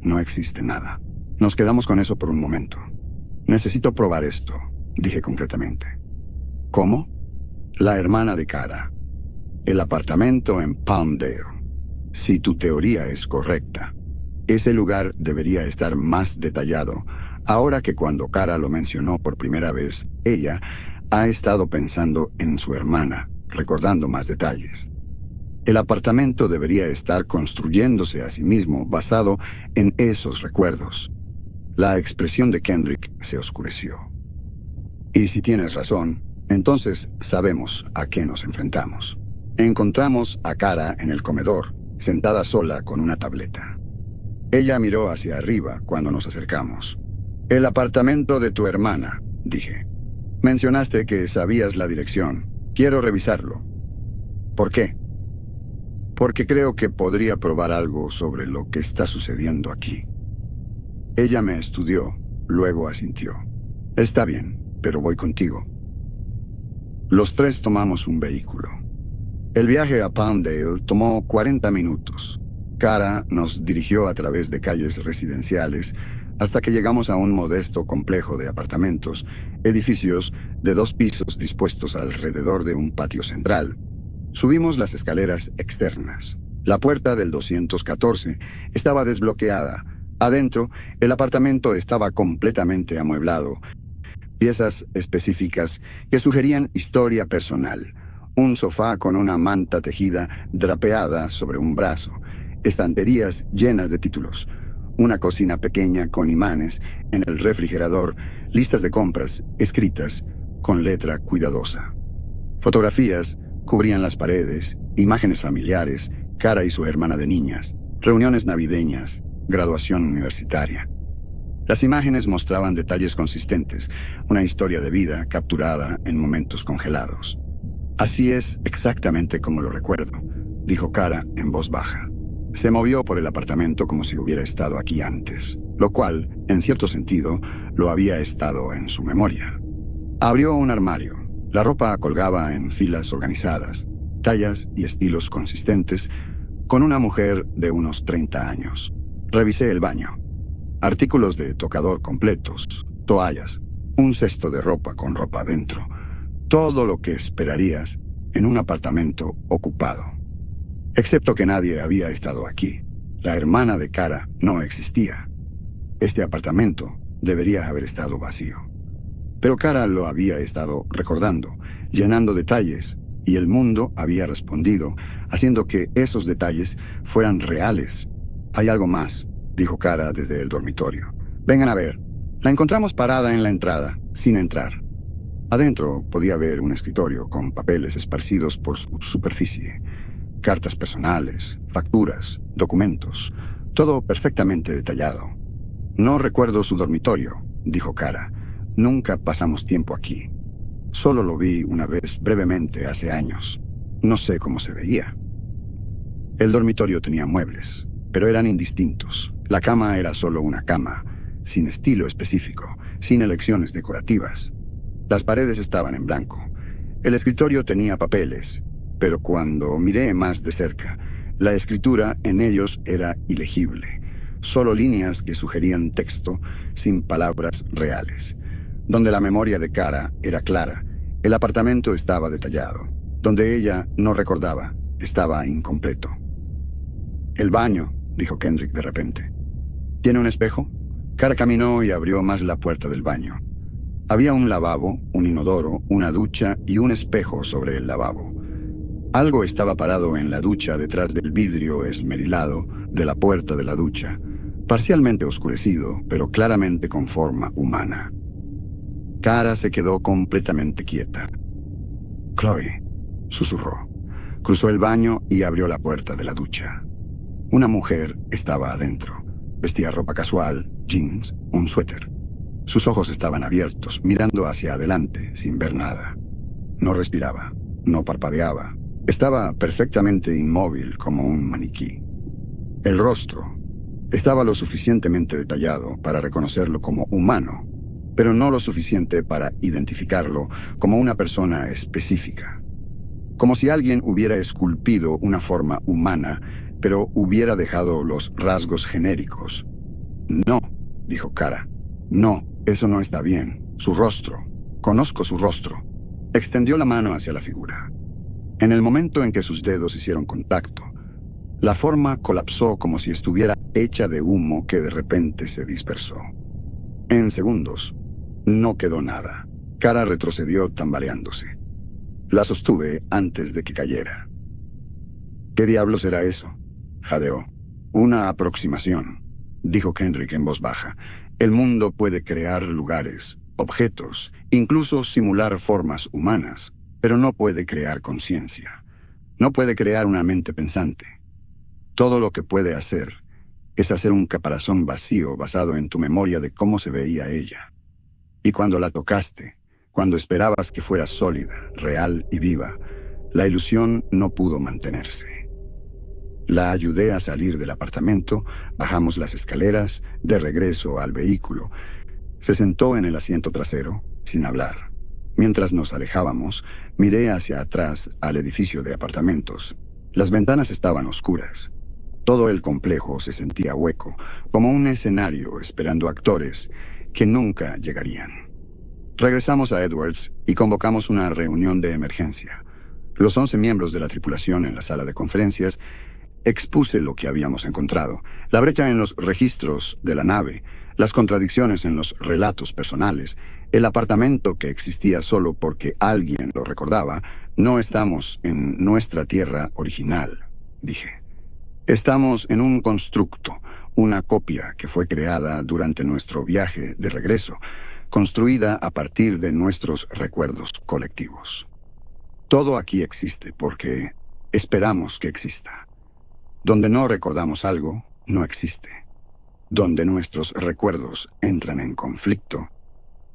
no existe nada. Nos quedamos con eso por un momento. Necesito probar esto, dije concretamente. ¿Cómo? La hermana de Kara. El apartamento en Palmdale. Si tu teoría es correcta, ese lugar debería estar más detallado, ahora que cuando Kara lo mencionó por primera vez, ella ha estado pensando en su hermana, recordando más detalles. El apartamento debería estar construyéndose a sí mismo basado en esos recuerdos. La expresión de Kendrick se oscureció. Y si tienes razón, entonces sabemos a qué nos enfrentamos. Encontramos a Kara en el comedor, sentada sola con una tableta. Ella miró hacia arriba cuando nos acercamos. El apartamento de tu hermana, dije. Mencionaste que sabías la dirección. Quiero revisarlo. ¿Por qué? Porque creo que podría probar algo sobre lo que está sucediendo aquí. Ella me estudió, luego asintió. Está bien, pero voy contigo. Los tres tomamos un vehículo. El viaje a Palmdale tomó 40 minutos. Kara nos dirigió a través de calles residenciales hasta que llegamos a un modesto complejo de apartamentos, edificios de 2 pisos dispuestos alrededor de un patio central. Subimos las escaleras externas. La puerta del 214 estaba desbloqueada. Adentro, el apartamento estaba completamente amueblado. Piezas específicas que sugerían historia personal. Un sofá con una manta tejida drapeada sobre un brazo. Estanterías llenas de títulos. Una cocina pequeña con imanes en el refrigerador. Listas de compras escritas con letra cuidadosa. Fotografías cubrían las paredes, imágenes familiares, Kara y su hermana de niñas, reuniones navideñas, graduación universitaria. Las imágenes mostraban detalles consistentes, una historia de vida capturada en momentos congelados. Así es exactamente como lo recuerdo, dijo Kara en voz baja. Se movió por el apartamento como si hubiera estado aquí antes, lo cual, en cierto sentido, lo había estado en su memoria. Abrió un armario. La ropa colgaba en filas organizadas, tallas y estilos consistentes, con una mujer de unos 30 años. Revisé el baño. Artículos de tocador completos, toallas, un cesto de ropa con ropa dentro. Todo lo que esperarías en un apartamento ocupado. Excepto que nadie había estado aquí. La hermana de Kara no existía. Este apartamento debería haber estado vacío. Pero Kara lo había estado recordando, llenando detalles, y el mundo había respondido, haciendo que esos detalles fueran reales. «Hay algo más», dijo Kara desde el dormitorio. «Vengan a ver». La encontramos parada en la entrada, sin entrar. Adentro podía ver un escritorio con papeles esparcidos por su superficie. Cartas personales, facturas, documentos, todo perfectamente detallado. «No recuerdo su dormitorio», dijo Kara. «Nunca pasamos tiempo aquí. Solo lo vi una vez brevemente hace años. No sé cómo se veía». El dormitorio tenía muebles, pero eran indistintos. La cama era solo una cama, sin estilo específico, sin elecciones decorativas. Las paredes estaban en blanco. El escritorio tenía papeles, pero cuando miré más de cerca, la escritura en ellos era ilegible. Solo líneas que sugerían texto sin palabras reales. Donde la memoria de Kara era clara, el apartamento estaba detallado. Donde ella no recordaba, estaba incompleto. «El baño», dijo Kendrick de repente. «¿Tiene un espejo?» Kara caminó y abrió más la puerta del baño. Había un lavabo, un inodoro, una ducha y un espejo sobre el lavabo. Algo estaba parado en la ducha detrás del vidrio esmerilado de la puerta de la ducha, parcialmente oscurecido, pero claramente con forma humana. Kara se quedó completamente quieta. «Chloe», susurró. Cruzó el baño y abrió la puerta de la ducha. Una mujer estaba adentro. Vestía ropa casual, jeans, un suéter. Sus ojos estaban abiertos, mirando hacia adelante, sin ver nada. No respiraba, no parpadeaba. Estaba perfectamente inmóvil como un maniquí. El rostro estaba lo suficientemente detallado para reconocerlo como humano, pero no lo suficiente para identificarlo como una persona específica. Como si alguien hubiera esculpido una forma humana, pero hubiera dejado los rasgos genéricos. «No», dijo Kara. «No, eso no está bien. Su rostro. Conozco su rostro». Extendió la mano hacia la figura. En el momento en que sus dedos hicieron contacto, la forma colapsó como si estuviera hecha de humo que de repente se dispersó. En segundos, no quedó nada. Kara retrocedió tambaleándose. La sostuve antes de que cayera. «¿Qué diablos era eso?», jadeó. «Una aproximación», dijo Kendrick en voz baja. «El mundo puede crear lugares, objetos, incluso simular formas humanas, pero no puede crear conciencia. No puede crear una mente pensante. Todo lo que puede hacer es hacer un caparazón vacío basado en tu memoria de cómo se veía ella. Y cuando la tocaste, cuando esperabas que fuera sólida, real y viva, la ilusión no pudo mantenerse». La ayudé a salir del apartamento, bajamos las escaleras, de regreso al vehículo. Se sentó en el asiento trasero, sin hablar. Mientras nos alejábamos, miré hacia atrás al edificio de apartamentos. Las ventanas estaban oscuras. Todo el complejo se sentía hueco, como un escenario esperando actores que nunca llegarían. Regresamos a Edwards y convocamos una reunión de emergencia. Los 11 miembros de la tripulación en la sala de conferencias. Expuse lo que habíamos encontrado, la brecha en los registros de la nave, las contradicciones en los relatos personales, el apartamento que existía solo porque alguien lo recordaba. «No estamos en nuestra tierra original», dije. «Estamos en un constructo, una copia que fue creada durante nuestro viaje de regreso, construida a partir de nuestros recuerdos colectivos. Todo aquí existe porque esperamos que exista. Donde no recordamos algo, no existe. Donde nuestros recuerdos entran en conflicto,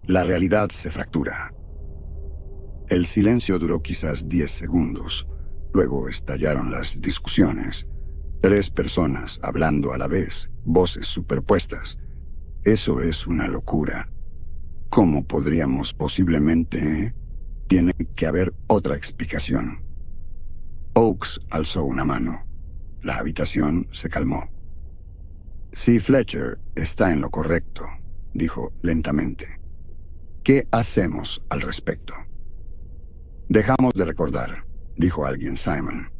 la realidad se fractura». El silencio duró quizás 10 segundos. Luego estallaron las discusiones. 3 personas hablando a la vez, voces superpuestas. «Eso es una locura. ¿Cómo podríamos posiblemente...? Tiene que haber otra explicación». Oakes alzó una mano. La habitación se calmó. Si Fletcher está en lo correcto, dijo lentamente, ¿qué hacemos al respecto? Dejamos de recordar, dijo alguien Simon.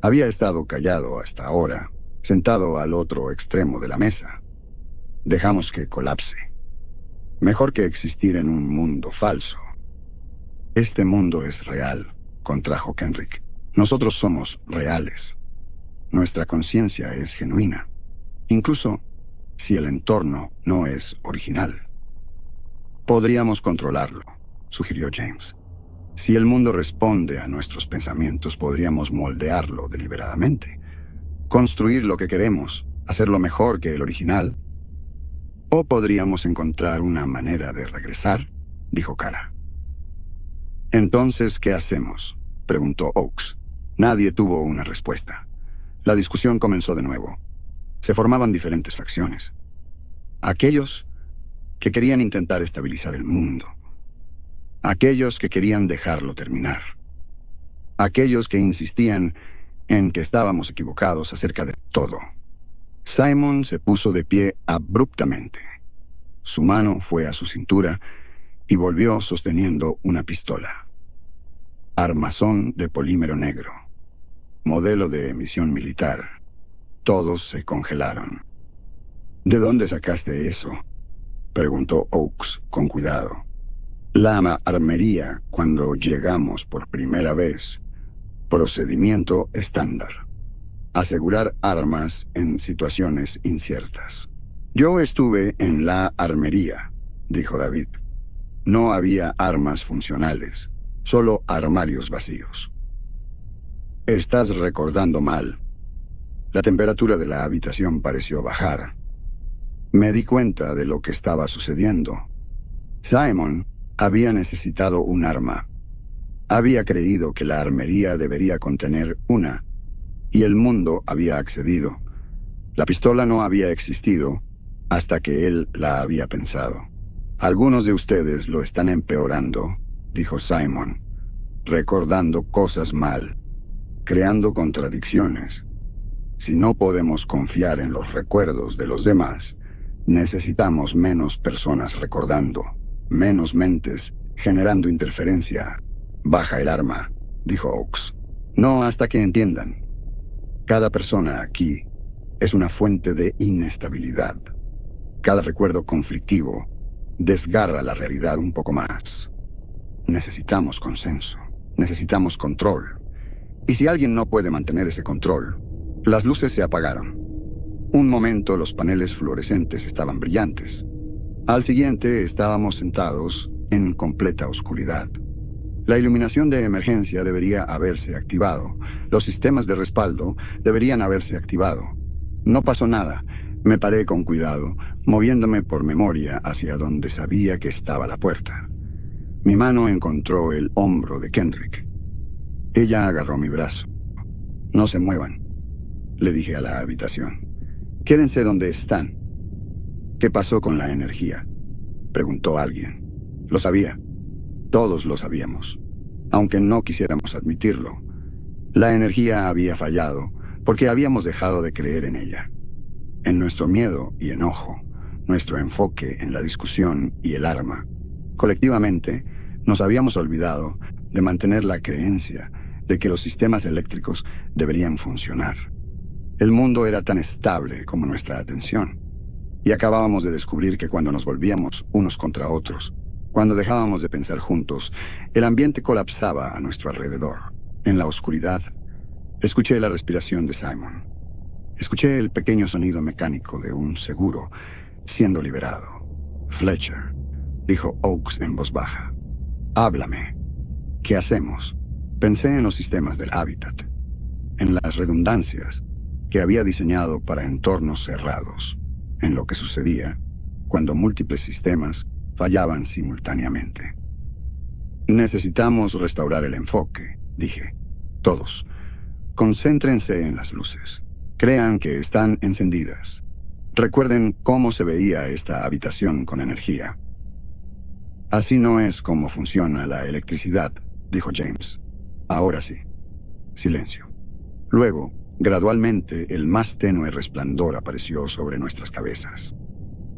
Había estado callado hasta ahora, sentado al otro extremo de la mesa. Dejamos que colapse. Mejor que existir en un mundo falso. Este mundo es real, contrajo Kendrick. Nosotros somos reales. Nuestra conciencia es genuina, incluso si el entorno no es original. Podríamos controlarlo, sugirió James. Si el mundo responde a nuestros pensamientos, podríamos moldearlo deliberadamente, construir lo que queremos, hacerlo mejor que el original. O podríamos encontrar una manera de regresar, dijo Kara. Entonces, ¿qué hacemos?, preguntó Oakes. Nadie tuvo una respuesta. La discusión comenzó de nuevo. Se formaban diferentes facciones. Aquellos que querían intentar estabilizar el mundo. Aquellos que querían dejarlo terminar. Aquellos que insistían en que estábamos equivocados acerca de todo. Simon se puso de pie abruptamente. Su mano fue a su cintura y volvió sosteniendo una pistola. Armazón de polímero negro. Modelo de emisión militar. Todos se congelaron. ¿De dónde sacaste eso?, preguntó Oakes con cuidado. La armería cuando llegamos por primera vez. Procedimiento estándar. Asegurar armas en situaciones inciertas. Yo estuve en la armería, dijo David. No había armas funcionales, solo armarios vacíos. Estás recordando mal. La temperatura de la habitación pareció bajar. Me di cuenta de lo que estaba sucediendo. Simon había necesitado un arma. Había creído que la armería debería contener una, y el mundo había accedido. La pistola no había existido hasta que él la había pensado. Algunos de ustedes lo están empeorando, dijo Simon, recordando cosas mal, creando contradicciones. Si no podemos confiar en los recuerdos de los demás, necesitamos menos personas recordando, menos mentes generando interferencia. Baja el arma, dijo Oakes. No hasta que entiendan. Cada persona aquí es una fuente de inestabilidad. Cada recuerdo conflictivo desgarra la realidad un poco más. Necesitamos consenso, necesitamos control. Y si alguien no puede mantener ese control, las luces se apagaron. Un momento los paneles fluorescentes estaban brillantes. Al siguiente estábamos sentados en completa oscuridad. La iluminación de emergencia debería haberse activado. Los sistemas de respaldo deberían haberse activado. No pasó nada. Me paré con cuidado, moviéndome por memoria hacia donde sabía que estaba la puerta. Mi mano encontró el hombro de Kendrick. Ella agarró mi brazo. No se muevan, le dije a la habitación. Quédense donde están. ¿Qué pasó con la energía?, preguntó alguien. Lo sabía. Todos lo sabíamos, aunque no quisiéramos admitirlo. La energía había fallado porque habíamos dejado de creer en ella. En nuestro miedo y enojo, nuestro enfoque en la discusión y el arma. Colectivamente, nos habíamos olvidado de mantener la creencia de que los sistemas eléctricos deberían funcionar. El mundo era tan estable como nuestra atención. Y acabábamos de descubrir que cuando nos volvíamos unos contra otros, cuando dejábamos de pensar juntos, el ambiente colapsaba a nuestro alrededor. En la oscuridad, escuché la respiración de Simon. Escuché el pequeño sonido mecánico de un seguro siendo liberado. Fletcher, dijo Oakes en voz baja. Háblame. ¿Qué hacemos? Pensé en los sistemas del hábitat, en las redundancias que había diseñado para entornos cerrados, en lo que sucedía cuando múltiples sistemas fallaban simultáneamente. Necesitamos restaurar el enfoque, dije. Todos. Concéntrense en las luces. Crean que están encendidas. Recuerden cómo se veía esta habitación con energía. Así no es como funciona la electricidad, dijo James. Ahora sí. Silencio. Luego, Gradualmente, el más tenue resplandor apareció sobre nuestras cabezas.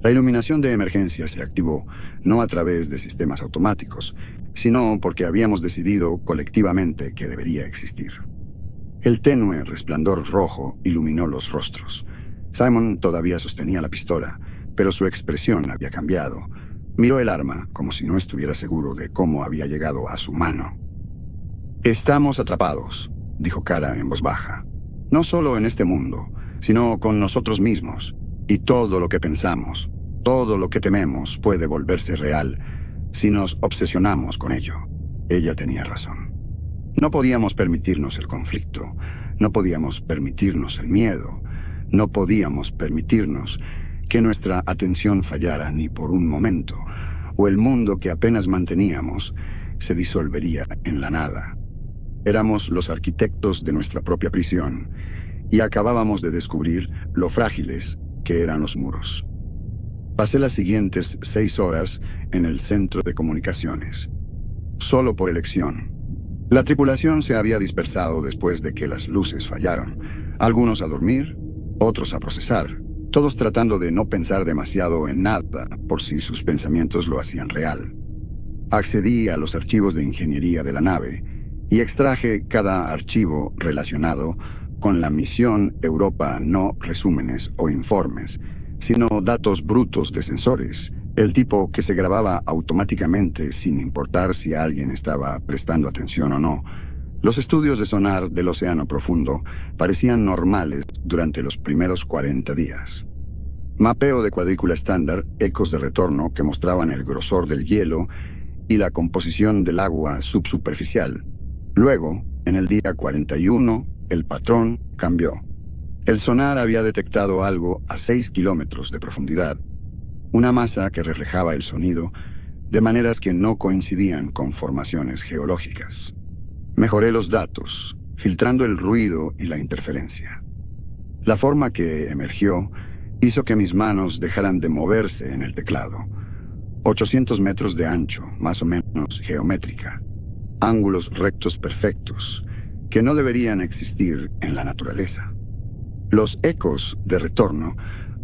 La iluminación de emergencia se activó, no a través de sistemas automáticos, sino porque habíamos decidido colectivamente que debería existir. El tenue resplandor rojo iluminó los rostros. Simon todavía sostenía la pistola, pero su expresión había cambiado. Miró el arma como si no estuviera seguro de cómo había llegado a su mano. «Estamos atrapados», dijo Kara en voz baja. «No solo en este mundo, sino con nosotros mismos. Y todo lo que pensamos, todo lo que tememos puede volverse real si nos obsesionamos con ello». Ella tenía razón. No podíamos permitirnos el conflicto, no podíamos permitirnos el miedo, no podíamos permitirnos que nuestra atención fallara ni por un momento, o el mundo que apenas manteníamos se disolvería en la nada. Éramos los arquitectos de nuestra propia prisión, y acabábamos de descubrir lo frágiles que eran los muros. Pasé las siguientes 6 horas en el centro de comunicaciones, solo por elección. La tripulación se había dispersado después de que las luces fallaron, algunos a dormir, otros a procesar, todos tratando de no pensar demasiado en nada por si sus pensamientos lo hacían real. Accedí a los archivos de ingeniería de la nave y extraje cada archivo relacionado con la misión Europa, no resúmenes o informes, sino datos brutos de sensores, el tipo que se grababa automáticamente sin importar si alguien estaba prestando atención o no. Los estudios de sonar del océano profundo parecían normales durante los primeros 40 días. Mapeo de cuadrícula estándar, ecos de retorno que mostraban el grosor del hielo y la composición del agua subsuperficial. Luego, en el día 41, el patrón cambió. El sonar había detectado algo a 6 kilómetros de profundidad, una masa que reflejaba el sonido de maneras que no coincidían con formaciones geológicas. Mejoré los datos, filtrando el ruido y la interferencia. La forma que emergió hizo que mis manos dejaran de moverse en el teclado. 800 metros de ancho, más o menos geométrica. Ángulos rectos perfectos, que no deberían existir en la naturaleza. Los ecos de retorno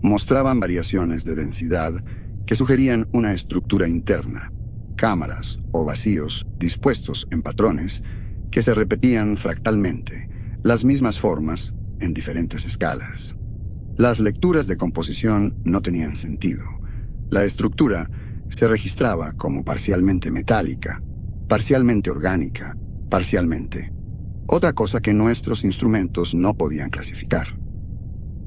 mostraban variaciones de densidad que sugerían una estructura interna, cámaras o vacíos dispuestos en patrones que se repetían fractalmente, las mismas formas en diferentes escalas. Las lecturas de composición no tenían sentido. La estructura se registraba como parcialmente metálica, parcialmente orgánica, parcialmente otra cosa que nuestros instrumentos no podían clasificar.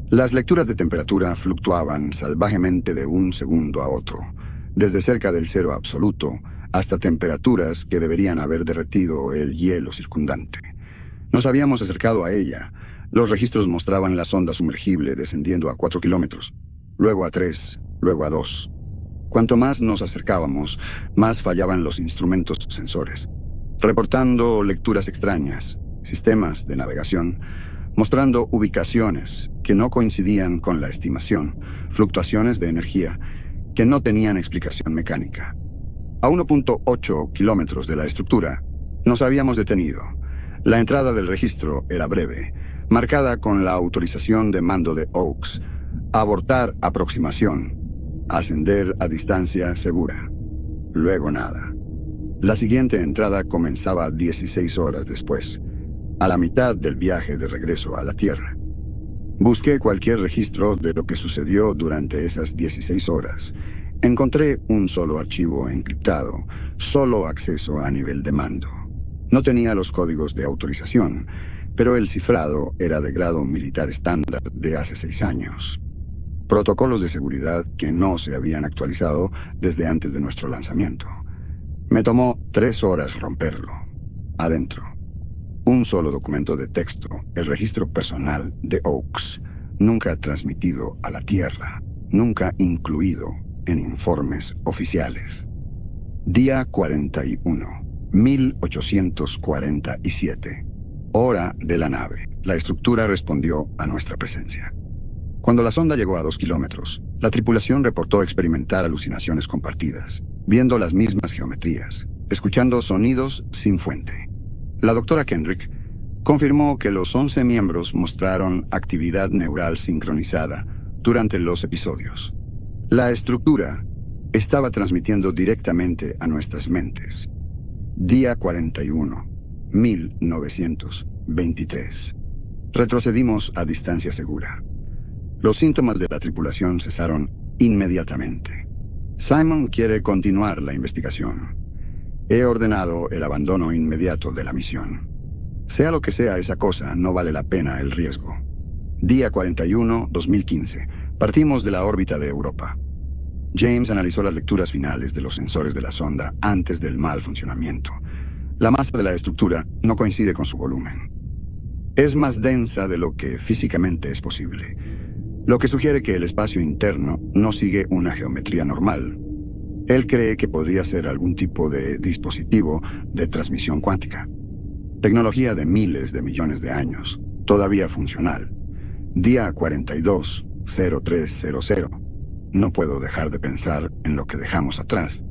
Las lecturas de temperatura fluctuaban salvajemente de un segundo a otro, desde cerca del cero absoluto hasta temperaturas que deberían haber derretido el hielo circundante. Nos habíamos acercado a ella. Los registros mostraban la sonda sumergible descendiendo a 4 kilómetros, luego a 3, luego a 2. Cuanto más nos acercábamos, más fallaban los instrumentos sensores, reportando lecturas extrañas, sistemas de navegación, mostrando ubicaciones que no coincidían con la estimación, fluctuaciones de energía que no tenían explicación mecánica. A 1.8 kilómetros de la estructura, nos habíamos detenido. La entrada del registro era breve, marcada con la autorización de mando de Oaks: abortar aproximación, ascender a distancia segura. Luego nada. La siguiente entrada comenzaba 16 horas después, a la mitad del viaje de regreso a la Tierra. Busqué cualquier registro de lo que sucedió durante esas 16 horas. Encontré un solo archivo encriptado, solo acceso a nivel de mando. No tenía los códigos de autorización, pero el cifrado era de grado militar estándar de hace 6 años. Protocolos de seguridad que no se habían actualizado desde antes de nuestro lanzamiento. Me tomó 3 horas romperlo. Adentro, un solo documento de texto, el registro personal de Oaks, nunca transmitido a la Tierra, nunca incluido en informes oficiales. Día 41, 1847. Hora de la nave. La estructura respondió a nuestra presencia. Cuando la sonda llegó a 2 kilómetros, la tripulación reportó experimentar alucinaciones compartidas, viendo las mismas geometrías, escuchando sonidos sin fuente. La doctora Kendrick confirmó que los 11 miembros mostraron actividad neural sincronizada durante los episodios. La estructura estaba transmitiendo directamente a nuestras mentes. Día 41, 1923. Retrocedimos a distancia segura. Los síntomas de la tripulación cesaron inmediatamente. Simon quiere continuar la investigación. He ordenado el abandono inmediato de la misión. Sea lo que sea esa cosa, no vale la pena el riesgo. Día 41, 2015. Partimos de la órbita de Europa. James analizó las lecturas finales de los sensores de la sonda antes del mal funcionamiento. La masa de la estructura no coincide con su volumen. Es más densa de lo que físicamente es posible, lo que sugiere que el espacio interno no sigue una geometría normal. Él cree que podría ser algún tipo de dispositivo de transmisión cuántica. Tecnología de miles de millones de años, todavía funcional. Día 42-0300. No puedo dejar de pensar en lo que dejamos atrás.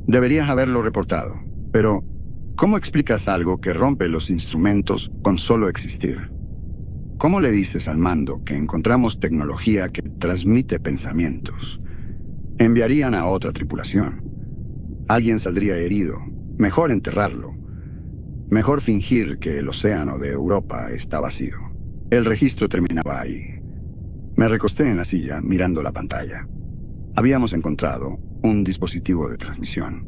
Deberías haberlo reportado, pero ¿cómo explicas algo que rompe los instrumentos con solo existir? ¿Cómo le dices al mando que encontramos tecnología que transmite pensamientos? Enviarían a otra tripulación. Alguien saldría herido. Mejor enterrarlo. Mejor fingir que el océano de Europa está vacío. El registro terminaba ahí. Me recosté en la silla mirando la pantalla. Habíamos encontrado un dispositivo de transmisión.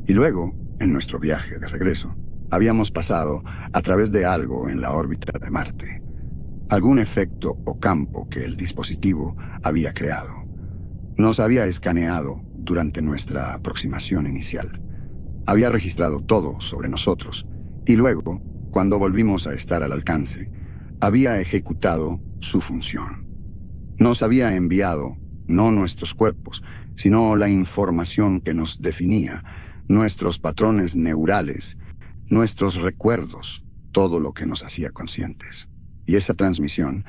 Y luego, en nuestro viaje de regreso, habíamos pasado a través de algo en la órbita de Marte. Algún efecto o campo que el dispositivo había creado. Nos había escaneado durante nuestra aproximación inicial. Había registrado todo sobre nosotros. Y luego, cuando volvimos a estar al alcance, había ejecutado su función. Nos había enviado, no nuestros cuerpos, sino la información que nos definía, nuestros patrones neurales, nuestros recuerdos, todo lo que nos hacía conscientes. Y esa transmisión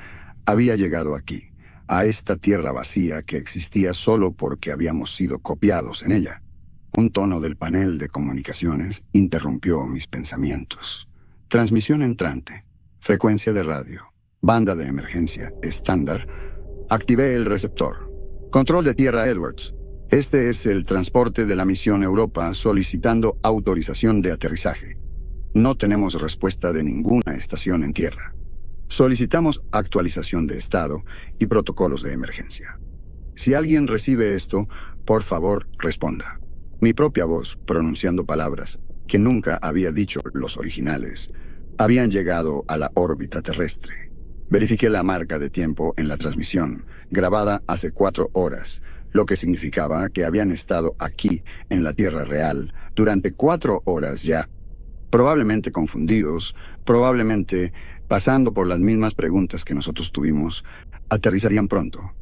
había llegado aquí, a esta tierra vacía que existía solo porque habíamos sido copiados en ella. Un tono del panel de comunicaciones interrumpió mis pensamientos. Transmisión entrante, frecuencia de radio, banda de emergencia estándar. Activé el receptor. Control de tierra Edwards. Este es el transporte de la misión Europa solicitando autorización de aterrizaje. No tenemos respuesta de ninguna estación en tierra. Solicitamos actualización de estado y protocolos de emergencia. Si alguien recibe esto, por favor, responda. Mi propia voz, pronunciando palabras que nunca había dicho los originales, habían llegado a la órbita terrestre. Verifiqué la marca de tiempo en la transmisión, grabada hace 4 horas, lo que significaba que habían estado aquí, en la Tierra real, durante 4 horas ya. Probablemente confundidos, probablemente pasando por las mismas preguntas que nosotros tuvimos, aterrizarían pronto.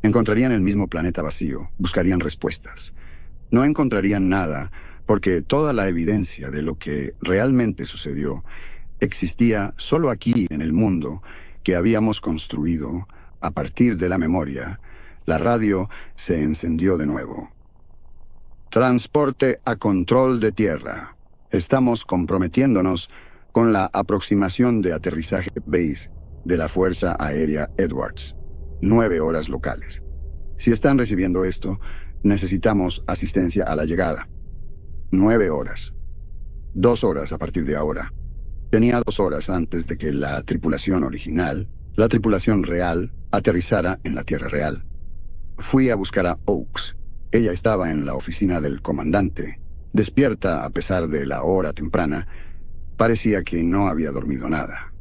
Encontrarían el mismo planeta vacío, buscarían respuestas. No encontrarían nada, porque toda la evidencia de lo que realmente sucedió existía solo aquí en el mundo que habíamos construido a partir de la memoria. La radio se encendió de nuevo. Transporte a control de tierra. Estamos comprometiéndonos con la aproximación de aterrizaje base de la Fuerza Aérea Edwards. 9 horas locales. Si están recibiendo esto, necesitamos asistencia a la llegada. 9 horas. 2 horas a partir de ahora. Tenía 2 horas antes de que la tripulación original, la tripulación real, aterrizara en la Tierra real. Fui a buscar a Oakes. Ella estaba en la oficina del comandante. Despierta a pesar de la hora temprana, parecía que no había dormido nada.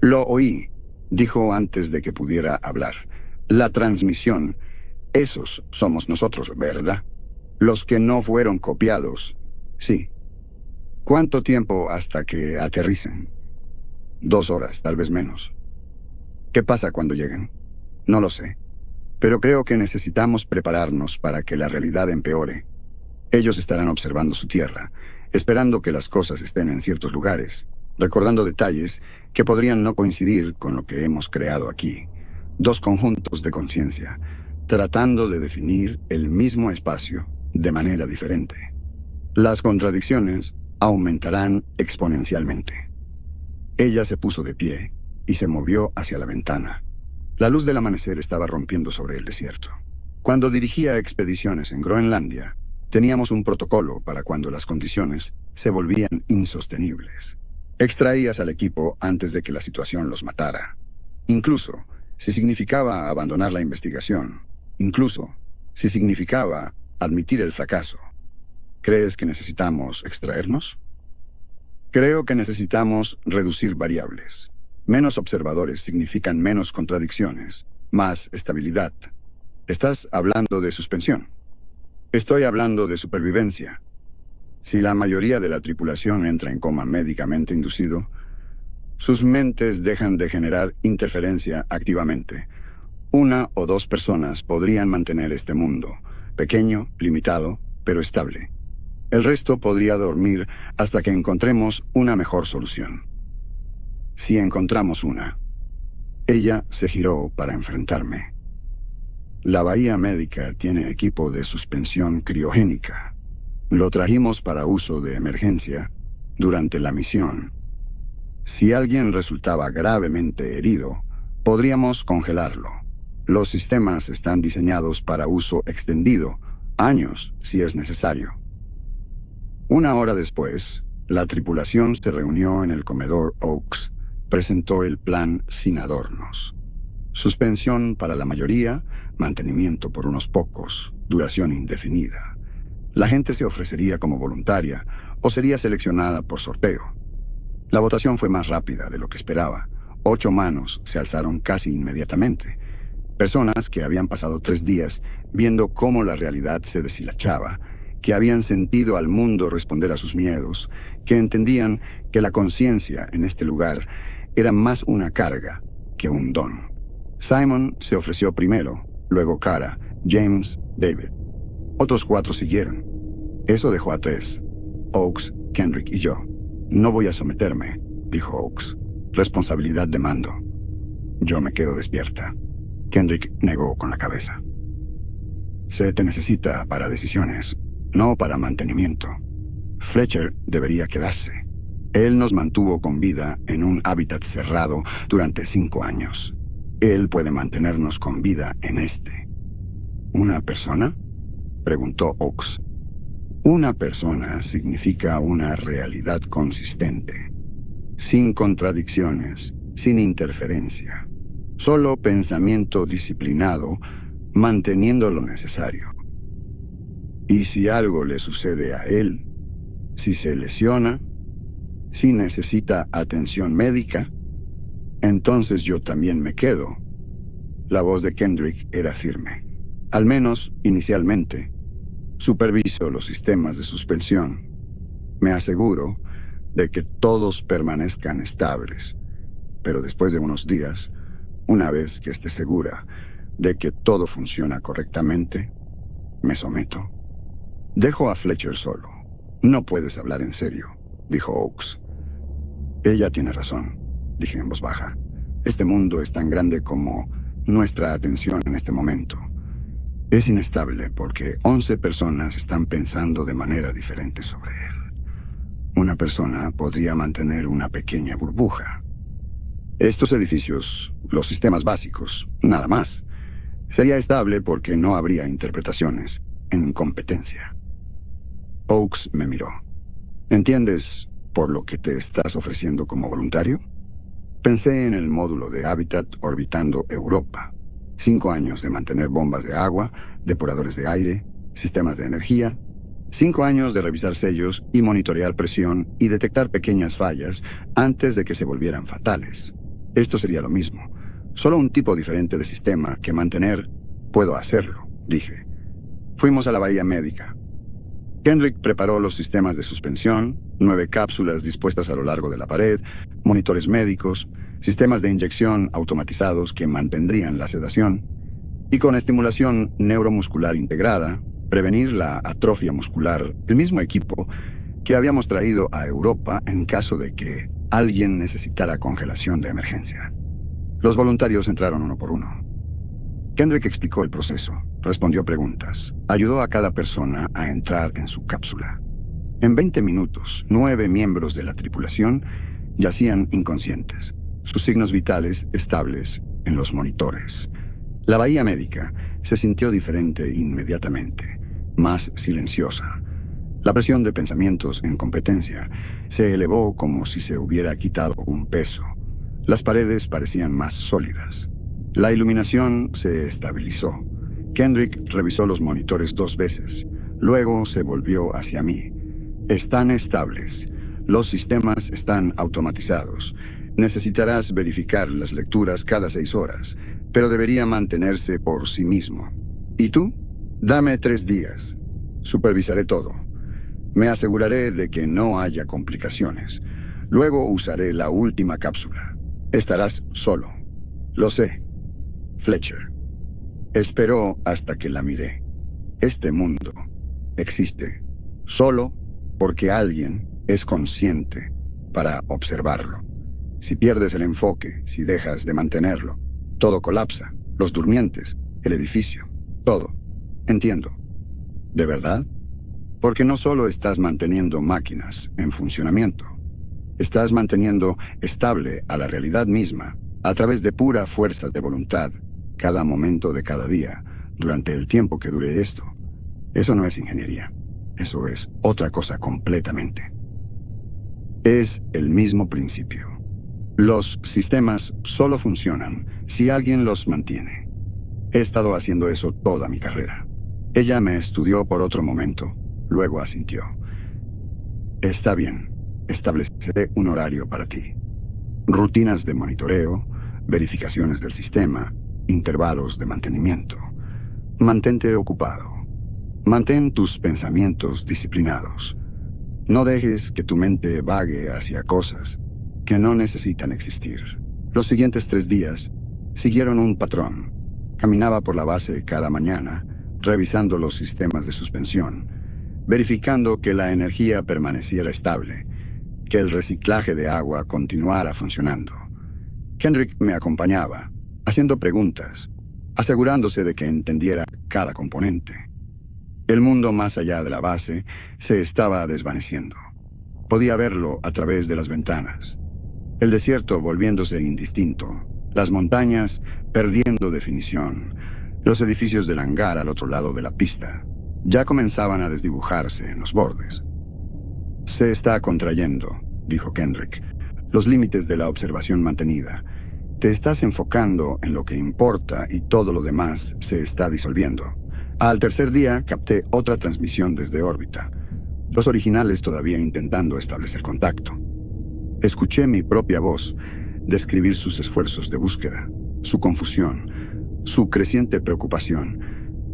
Lo oí, dijo antes de que pudiera hablar. La transmisión. Esos somos nosotros, ¿verdad? Los que no fueron copiados. Sí. ¿Cuánto tiempo hasta que aterricen? 2 horas, tal vez menos. ¿Qué pasa cuando lleguen? No lo sé. Pero creo que necesitamos prepararnos para que la realidad empeore. Ellos estarán observando su tierra, esperando que las cosas estén en ciertos lugares, recordando detalles que podrían no coincidir con lo que hemos creado aquí. 2 conjuntos de conciencia, tratando de definir el mismo espacio de manera diferente. Las contradicciones aumentarán exponencialmente. Ella se puso de pie y se movió hacia la ventana. La luz del amanecer estaba rompiendo sobre el desierto. Cuando dirigía expediciones en Groenlandia, teníamos un protocolo para cuando las condiciones se volvían insostenibles. Extraías al equipo antes de que la situación los matara. Incluso si significaba abandonar la investigación. Incluso si significaba admitir el fracaso. ¿Crees que necesitamos extraernos? Creo que necesitamos reducir variables. Menos observadores significan menos contradicciones, más estabilidad. ¿Estás hablando de suspensión? Estoy hablando de supervivencia. Si la mayoría de la tripulación entra en coma médicamente inducido, sus mentes dejan de generar interferencia activamente. 1 o 2 personas podrían mantener este mundo, pequeño, limitado, pero estable. El resto podría dormir hasta que encontremos una mejor solución. Si encontramos una. Ella se giró para enfrentarme. La bahía médica tiene equipo de suspensión criogénica. Lo trajimos para uso de emergencia durante la misión. Si alguien resultaba gravemente herido, podríamos congelarlo. Los sistemas están diseñados para uso extendido, años si es necesario. 1 hora después, la tripulación se reunió en el comedor Oaks. Presentó el plan sin adornos. Suspensión para la mayoría, mantenimiento por unos pocos, duración indefinida. La gente se ofrecería como voluntaria o sería seleccionada por sorteo. La votación fue más rápida de lo que esperaba. 8 manos se alzaron casi inmediatamente. Personas que habían pasado 3 días viendo cómo la realidad se deshilachaba, que habían sentido al mundo responder a sus miedos, que entendían que la conciencia en este lugar era más una carga que un don. Simon se ofreció primero, luego Kara, James, David. Otros 4 siguieron. Eso dejó a 3. Oaks, Kendrick y yo. No voy a someterme, dijo Oaks. Responsabilidad de mando. Yo me quedo despierta. Kendrick negó con la cabeza. Se te necesita para decisiones, no para mantenimiento. Fletcher debería quedarse. Él nos mantuvo con vida en un hábitat cerrado durante 5 años. Él puede mantenernos con vida en este. ¿Una persona? Preguntó Oaks. Una persona significa una realidad consistente, sin contradicciones, sin interferencia. Solo pensamiento disciplinado, manteniendo lo necesario. Y si algo le sucede a él, si se lesiona, si necesita atención médica, entonces yo también me quedo. La voz de Kendrick era firme. Al menos, inicialmente, superviso los sistemas de suspensión. Me aseguro de que todos permanezcan estables. Pero después de unos días, una vez que esté segura de que todo funciona correctamente, me someto. Dejo a Fletcher solo. No puedes hablar en serio, dijo Oaks. Ella tiene razón, dije en voz baja. Este mundo es tan grande como nuestra atención en este momento. Es inestable porque 11 personas están pensando de manera diferente sobre él. Una persona podría mantener una pequeña burbuja. Estos edificios, los sistemas básicos, nada más. Sería estable porque no habría interpretaciones en competencia. Oaks me miró. ¿Entiendes por lo que te estás ofreciendo como voluntario? Pensé en el módulo de Habitat orbitando Europa. 5 años de mantener bombas de agua, depuradores de aire, sistemas de energía. 5 años de revisar sellos y monitorear presión y detectar pequeñas fallas antes de que se volvieran fatales. Esto sería lo mismo. Solo un tipo diferente de sistema que mantener. Puedo hacerlo, dije. Fuimos a la bahía médica. Kendrick preparó los sistemas de suspensión, 9 cápsulas dispuestas a lo largo de la pared, monitores médicos, sistemas de inyección automatizados que mantendrían la sedación, y con estimulación neuromuscular integrada, prevenir la atrofia muscular, el mismo equipo que habíamos traído a Europa en caso de que alguien necesitara congelación de emergencia. Los voluntarios entraron uno por uno. Kendrick explicó el proceso, respondió preguntas, ayudó a cada persona a entrar en su cápsula. En 20 minutos, 9 miembros de la tripulación yacían inconscientes, sus signos vitales estables en los monitores. La bahía médica se sintió diferente inmediatamente, más silenciosa. La presión de pensamientos en competencia se elevó como si se hubiera quitado un peso. Las paredes parecían más sólidas. La iluminación se estabilizó. Kendrick revisó los monitores 2 veces. Luego se volvió hacia mí. Están estables. Los sistemas están automatizados. Necesitarás verificar las lecturas cada 6 horas, pero debería mantenerse por sí mismo. ¿Y tú? Dame 3 días. Supervisaré todo. Me aseguraré de que no haya complicaciones. Luego usaré la última cápsula. Estarás solo. Lo sé. Fletcher. Esperó hasta que la miré. Este mundo existe solo porque alguien es consciente para observarlo. Si pierdes el enfoque, si dejas de mantenerlo, todo colapsa. Los durmientes, el edificio, todo. Entiendo. ¿De verdad? Porque no solo estás manteniendo máquinas en funcionamiento. Estás manteniendo estable a la realidad misma a través de pura fuerza de voluntad, cada momento de cada día, durante el tiempo que dure esto. Eso no es ingeniería. Eso es otra cosa completamente. Es el mismo principio. Los sistemas solo funcionan si alguien los mantiene. He estado haciendo eso toda mi carrera. Ella me estudió por otro momento, luego asintió. Está bien. Estableceré un horario para ti. Rutinas de monitoreo, verificaciones del sistema, intervalos de mantenimiento. Mantente ocupado. Mantén tus pensamientos disciplinados. No dejes que tu mente vague hacia cosas que no necesitan existir. Los siguientes 3 días siguieron un patrón. Caminaba por la base cada mañana, revisando los sistemas de suspensión, verificando que la energía permaneciera estable, que el reciclaje de agua continuara funcionando. Kendrick me acompañaba, haciendo preguntas, asegurándose de que entendiera cada componente. El mundo más allá de la base se estaba desvaneciendo. Podía verlo a través de las ventanas. El desierto volviéndose indistinto, las montañas perdiendo definición, los edificios del hangar al otro lado de la pista ya comenzaban a desdibujarse en los bordes. Se está contrayendo, dijo Kendrick, los límites de la observación mantenida. Te estás enfocando en lo que importa y todo lo demás se está disolviendo. Al tercer día capté otra transmisión desde órbita, los originales todavía intentando establecer contacto. Escuché mi propia voz describir sus esfuerzos de búsqueda, su confusión, su creciente preocupación.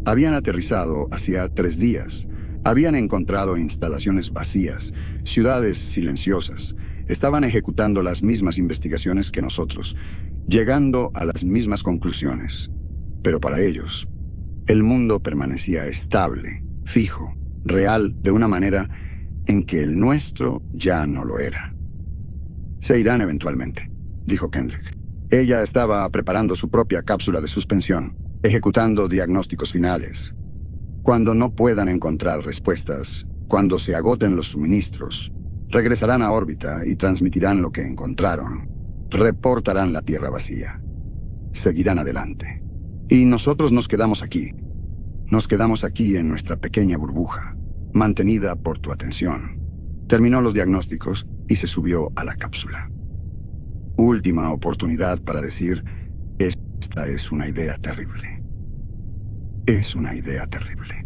Habían aterrizado hacía 3 días. Habían encontrado instalaciones vacías, ciudades silenciosas. Estaban ejecutando las mismas investigaciones que nosotros, llegando a las mismas conclusiones. Pero para ellos, el mundo permanecía estable, fijo, real, de una manera en que el nuestro ya no lo era. Se irán eventualmente, dijo Kendrick. Ella estaba preparando su propia cápsula de suspensión, ejecutando diagnósticos finales. Cuando no puedan encontrar respuestas, cuando se agoten los suministros, regresarán a órbita y transmitirán lo que encontraron. Reportarán la Tierra vacía. Seguirán adelante. Y nosotros nos quedamos aquí. Nos quedamos aquí en nuestra pequeña burbuja, mantenida por tu atención. Terminó los diagnósticos y se subió a la cápsula. Última oportunidad para decir, esta es una idea terrible. Es una idea terrible.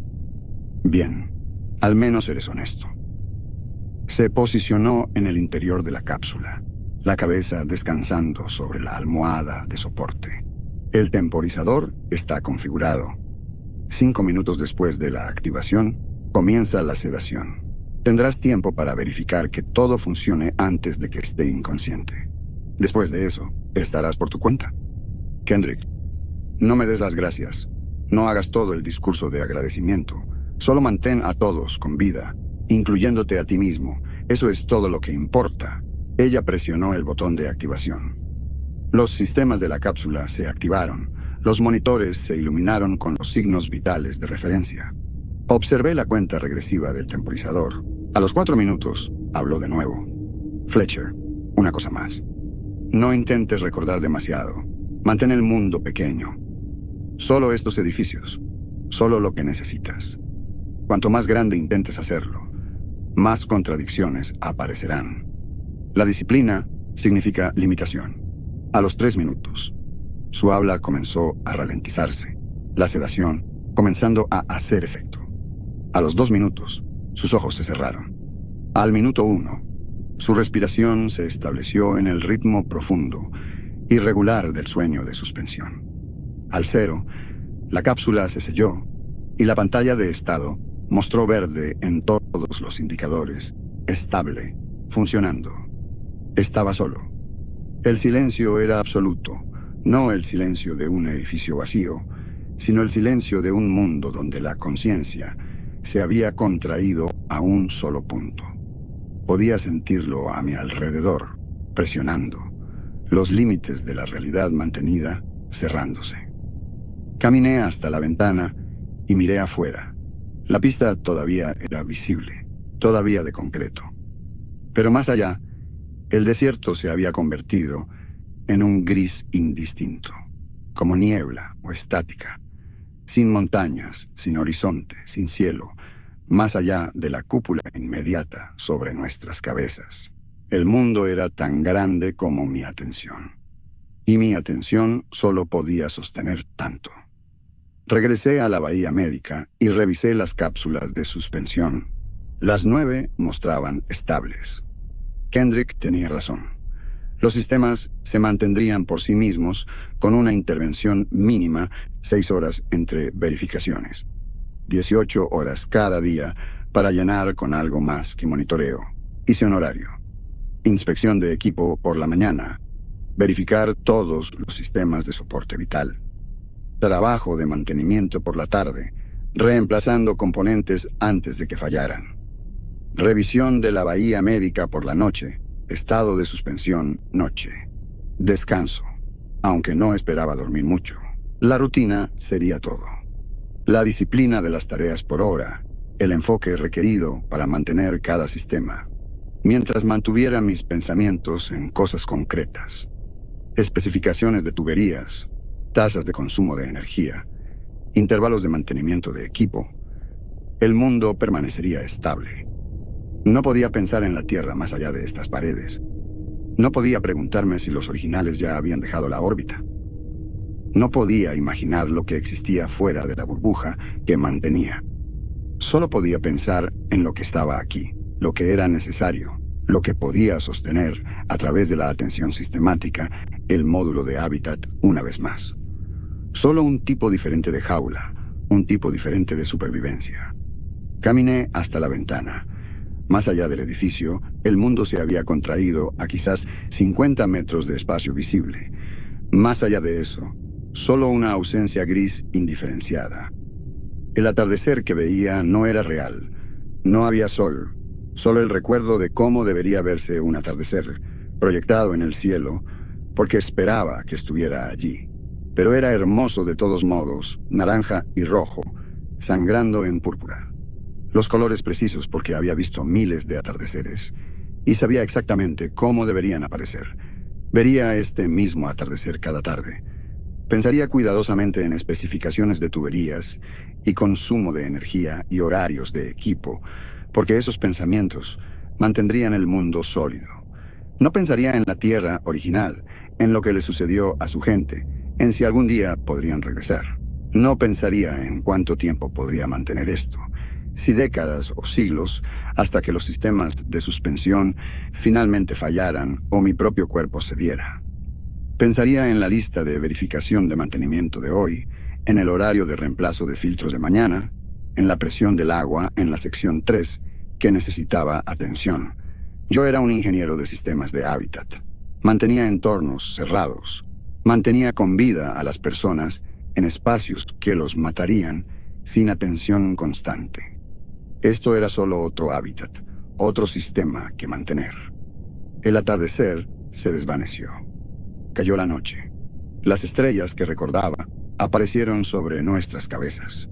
Bien, al menos eres honesto. Se posicionó en el interior de la cápsula, la cabeza descansando sobre la almohada de soporte. El temporizador está configurado. 5 minutos después de la activación, comienza la sedación. Tendrás tiempo para verificar que todo funcione antes de que esté inconsciente. Después de eso, estarás por tu cuenta. Kendrick, no me des las gracias. No hagas todo el discurso de agradecimiento. Solo mantén a todos con vida, incluyéndote a ti mismo. Eso es todo lo que importa. Ella presionó el botón de activación. Los sistemas de la cápsula se activaron. Los monitores se iluminaron con los signos vitales de referencia. Observé la cuenta regresiva del temporizador. A los 4 minutos, habló de nuevo. Fletcher, una cosa más. No intentes recordar demasiado. Mantén el mundo pequeño. Solo estos edificios. Solo lo que necesitas. Cuanto más grande intentes hacerlo, más contradicciones aparecerán. La disciplina significa limitación. A los 3 minutos, su habla comenzó a ralentizarse, la sedación comenzando a hacer efecto. A los 2 minutos, sus ojos se cerraron. Al minuto 1, su respiración se estableció en el ritmo profundo, irregular del sueño de suspensión. Al 0, la cápsula se selló y la pantalla de estado mostró verde en todos los indicadores, estable, funcionando. Estaba solo. El silencio era absoluto, no el silencio de un edificio vacío, sino el silencio de un mundo donde la conciencia se había contraído a un solo punto. Podía sentirlo a mi alrededor, presionando, los límites de la realidad mantenida cerrándose. Caminé hasta la ventana y miré afuera. La pista todavía era visible, todavía de concreto. Pero más allá, el desierto se había convertido en un gris indistinto, como niebla o estática, sin montañas, sin horizonte, sin cielo, más allá de la cúpula inmediata sobre nuestras cabezas. El mundo era tan grande como mi atención, y mi atención solo podía sostener tanto. Regresé a la bahía médica y revisé las cápsulas de suspensión. Las 9 mostraban estables. Kendrick tenía razón. Los sistemas se mantendrían por sí mismos con una intervención mínima, 6 horas entre verificaciones. 18 horas cada día para llenar con algo más que monitoreo. Hice un horario. Inspección de equipo por la mañana. Verificar todos los sistemas de soporte vital. Trabajo de mantenimiento por la tarde, reemplazando componentes antes de que fallaran. Revisión de la bahía médica por la noche. Estado de suspensión, noche. Descanso, aunque no esperaba dormir mucho. La rutina sería todo. La disciplina de las tareas por hora, el enfoque requerido para mantener cada sistema, mientras mantuviera mis pensamientos en cosas concretas. Especificaciones de tuberías, tasas de consumo de energía, intervalos de mantenimiento de equipo. El mundo permanecería estable. No podía pensar en la Tierra más allá de estas paredes. No podía preguntarme si los originales ya habían dejado la órbita. No podía imaginar lo que existía fuera de la burbuja que mantenía. Solo podía pensar en lo que estaba aquí, lo que era necesario, lo que podía sostener, a través de la atención sistemática, el módulo de hábitat una vez más. Solo un tipo diferente de jaula, un tipo diferente de supervivencia. Caminé hasta la ventana. Más allá del edificio, el mundo se había contraído a quizás 50 metros de espacio visible. Más allá de eso, solo una ausencia gris indiferenciada. El atardecer que veía no era real. No había sol, solo el recuerdo de cómo debería verse un atardecer, proyectado en el cielo, porque esperaba que estuviera allí. Pero era hermoso de todos modos, naranja y rojo, sangrando en púrpura. Los colores precisos porque había visto miles de atardeceres, y sabía exactamente cómo deberían aparecer. Vería este mismo atardecer cada tarde. Pensaría cuidadosamente en especificaciones de tuberías y consumo de energía y horarios de equipo, porque esos pensamientos mantendrían el mundo sólido. No pensaría en la Tierra original, en lo que le sucedió a su gente, en si algún día podrían regresar. No pensaría en cuánto tiempo podría mantener esto, si décadas o siglos, hasta que los sistemas de suspensión finalmente fallaran o mi propio cuerpo cediera. Pensaría en la lista de verificación de mantenimiento de hoy, en el horario de reemplazo de filtros de mañana, en la presión del agua en la sección 3, que necesitaba atención. Yo era un ingeniero de sistemas de hábitat. Mantenía entornos cerrados. Mantenía con vida a las personas en espacios que los matarían sin atención constante. Esto era solo otro hábitat, otro sistema que mantener. El atardecer se desvaneció. Cayó la noche. Las estrellas que recordaba aparecieron sobre nuestras cabezas.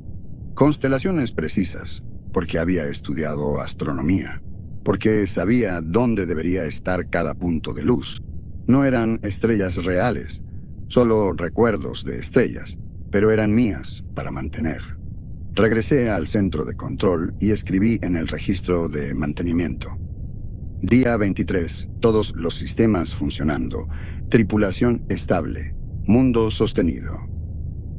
Constelaciones precisas, porque había estudiado astronomía. porque sabía dónde debería estar cada punto de luz. No eran estrellas reales, solo recuerdos de estrellas, pero eran mías para mantener. Regresé al centro de control y escribí en el registro de mantenimiento. Día 23, todos los sistemas funcionando, tripulación estable, mundo sostenido.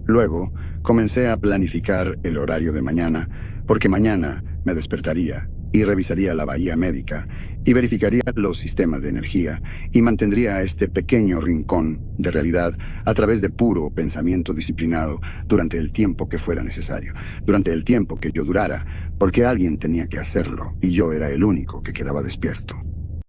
Luego, comencé a planificar el horario de mañana, porque mañana me despertaría y revisaría la bahía médica y verificaría los sistemas de energía y mantendría este pequeño rincón de realidad a través de puro pensamiento disciplinado durante el tiempo que fuera necesario, durante el tiempo que yo durara, porque alguien tenía que hacerlo y yo era el único que quedaba despierto.